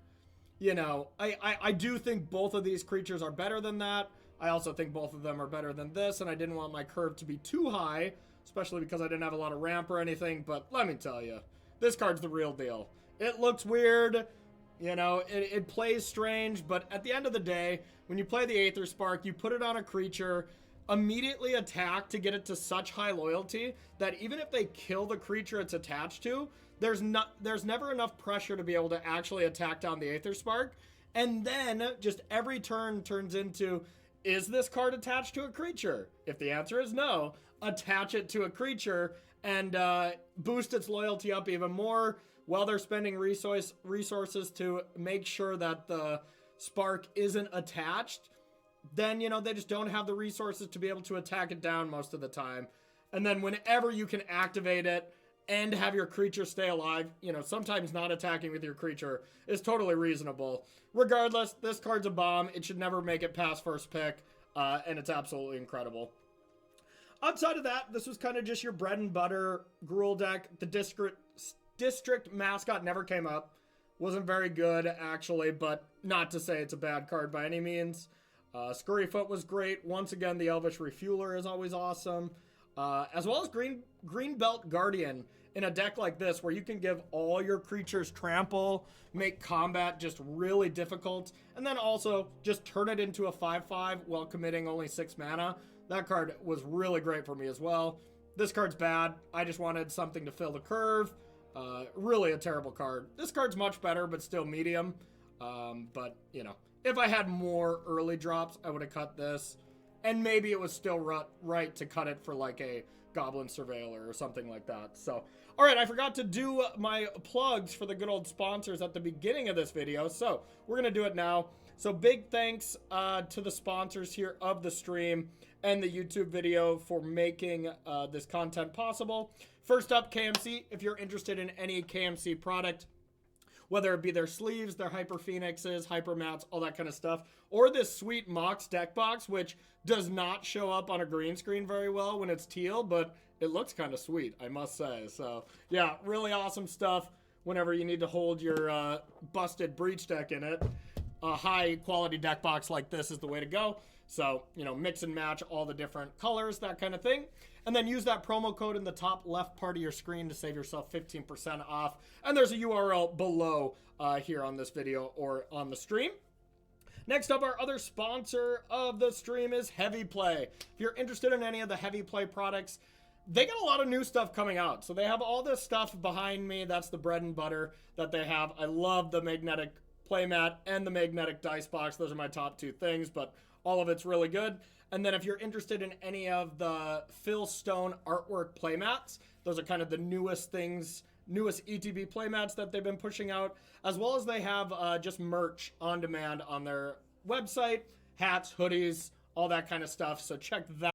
you know, I do think both of these creatures are better than that. I also think both of them are better than this, and I didn't want my curve to be too high, especially because I didn't have a lot of ramp or anything, but let me tell you, this card's the real deal. It looks weird, you know, it plays strange, but at the end of the day, when you play the Aetherspark, you put it on a creature, immediately attack to get it to such high loyalty that even if they kill the creature it's attached to, there's never enough pressure to be able to actually attack down the Aetherspark. And then just every turn turns into, is this card attached to a creature? If the answer is no, attach it to a creature and boost its loyalty up even more while they're spending resources to make sure that the Spark isn't attached. Then, you know, they just don't have the resources to be able to attack it down most of the time. And then whenever you can activate it and have your creature stay alive, you know, sometimes not attacking with your creature is totally reasonable. Regardless, this card's a bomb. It should never make it past first pick, and it's absolutely incredible. Outside of that, this was kind of just your bread and butter Gruul deck. The District Mascot never came up. Wasn't very good, actually, but not to say it's a bad card by any means. Scurryfoot was great. Once again, the Elvish Refueler is always awesome. As well as Greenbelt Guardian in a deck like this where you can give all your creatures trample, make combat just really difficult, and then also just turn it into a 5/5 while committing only 6 mana. That card was really great for me as well. This card's bad. I just wanted something to fill the curve. Really a terrible card. This card's much better, but still medium. But, you know, if I had more early drops, I would have cut this. And maybe it was still right to cut it for like a Goblin Surveiller or something like that. So, all right, I forgot to do my plugs for the good old sponsors at the beginning of this video. So we're going to do it now. So big thanks to the sponsors here of the stream and the YouTube video for making this content possible. First up, KMC. If you're interested in any KMC product, whether it be their sleeves, their Hyper Phoenixes, Hyper Mats, all that kind of stuff, or this sweet Mox deck box, which does not show up on a green screen very well when it's teal, but it looks kind of sweet, I must say. So, yeah, really awesome stuff whenever you need to hold your busted Breach deck in it. A high-quality deck box like this is the way to go. So, you know, mix and match all the different colors, that kind of thing. And then use that promo code in the top left part of your screen to save yourself 15% off. And there's a URL below here on this video or on the stream. Next up, our other sponsor of the stream is Heavy Play. If you're interested in any of the Heavy Play products, they got a lot of new stuff coming out. So they have all this stuff behind me. That's the bread and butter that they have. I love the magnetic playmat and the magnetic dice box. Those are my top 2 things, but all of it's really good. And then if you're interested in any of the Phil Stone artwork playmats, those are kind of the newest things newest ETB playmats that they've been pushing out, as well as they have just merch on demand on their website, hats, hoodies, all that kind of stuff. So check that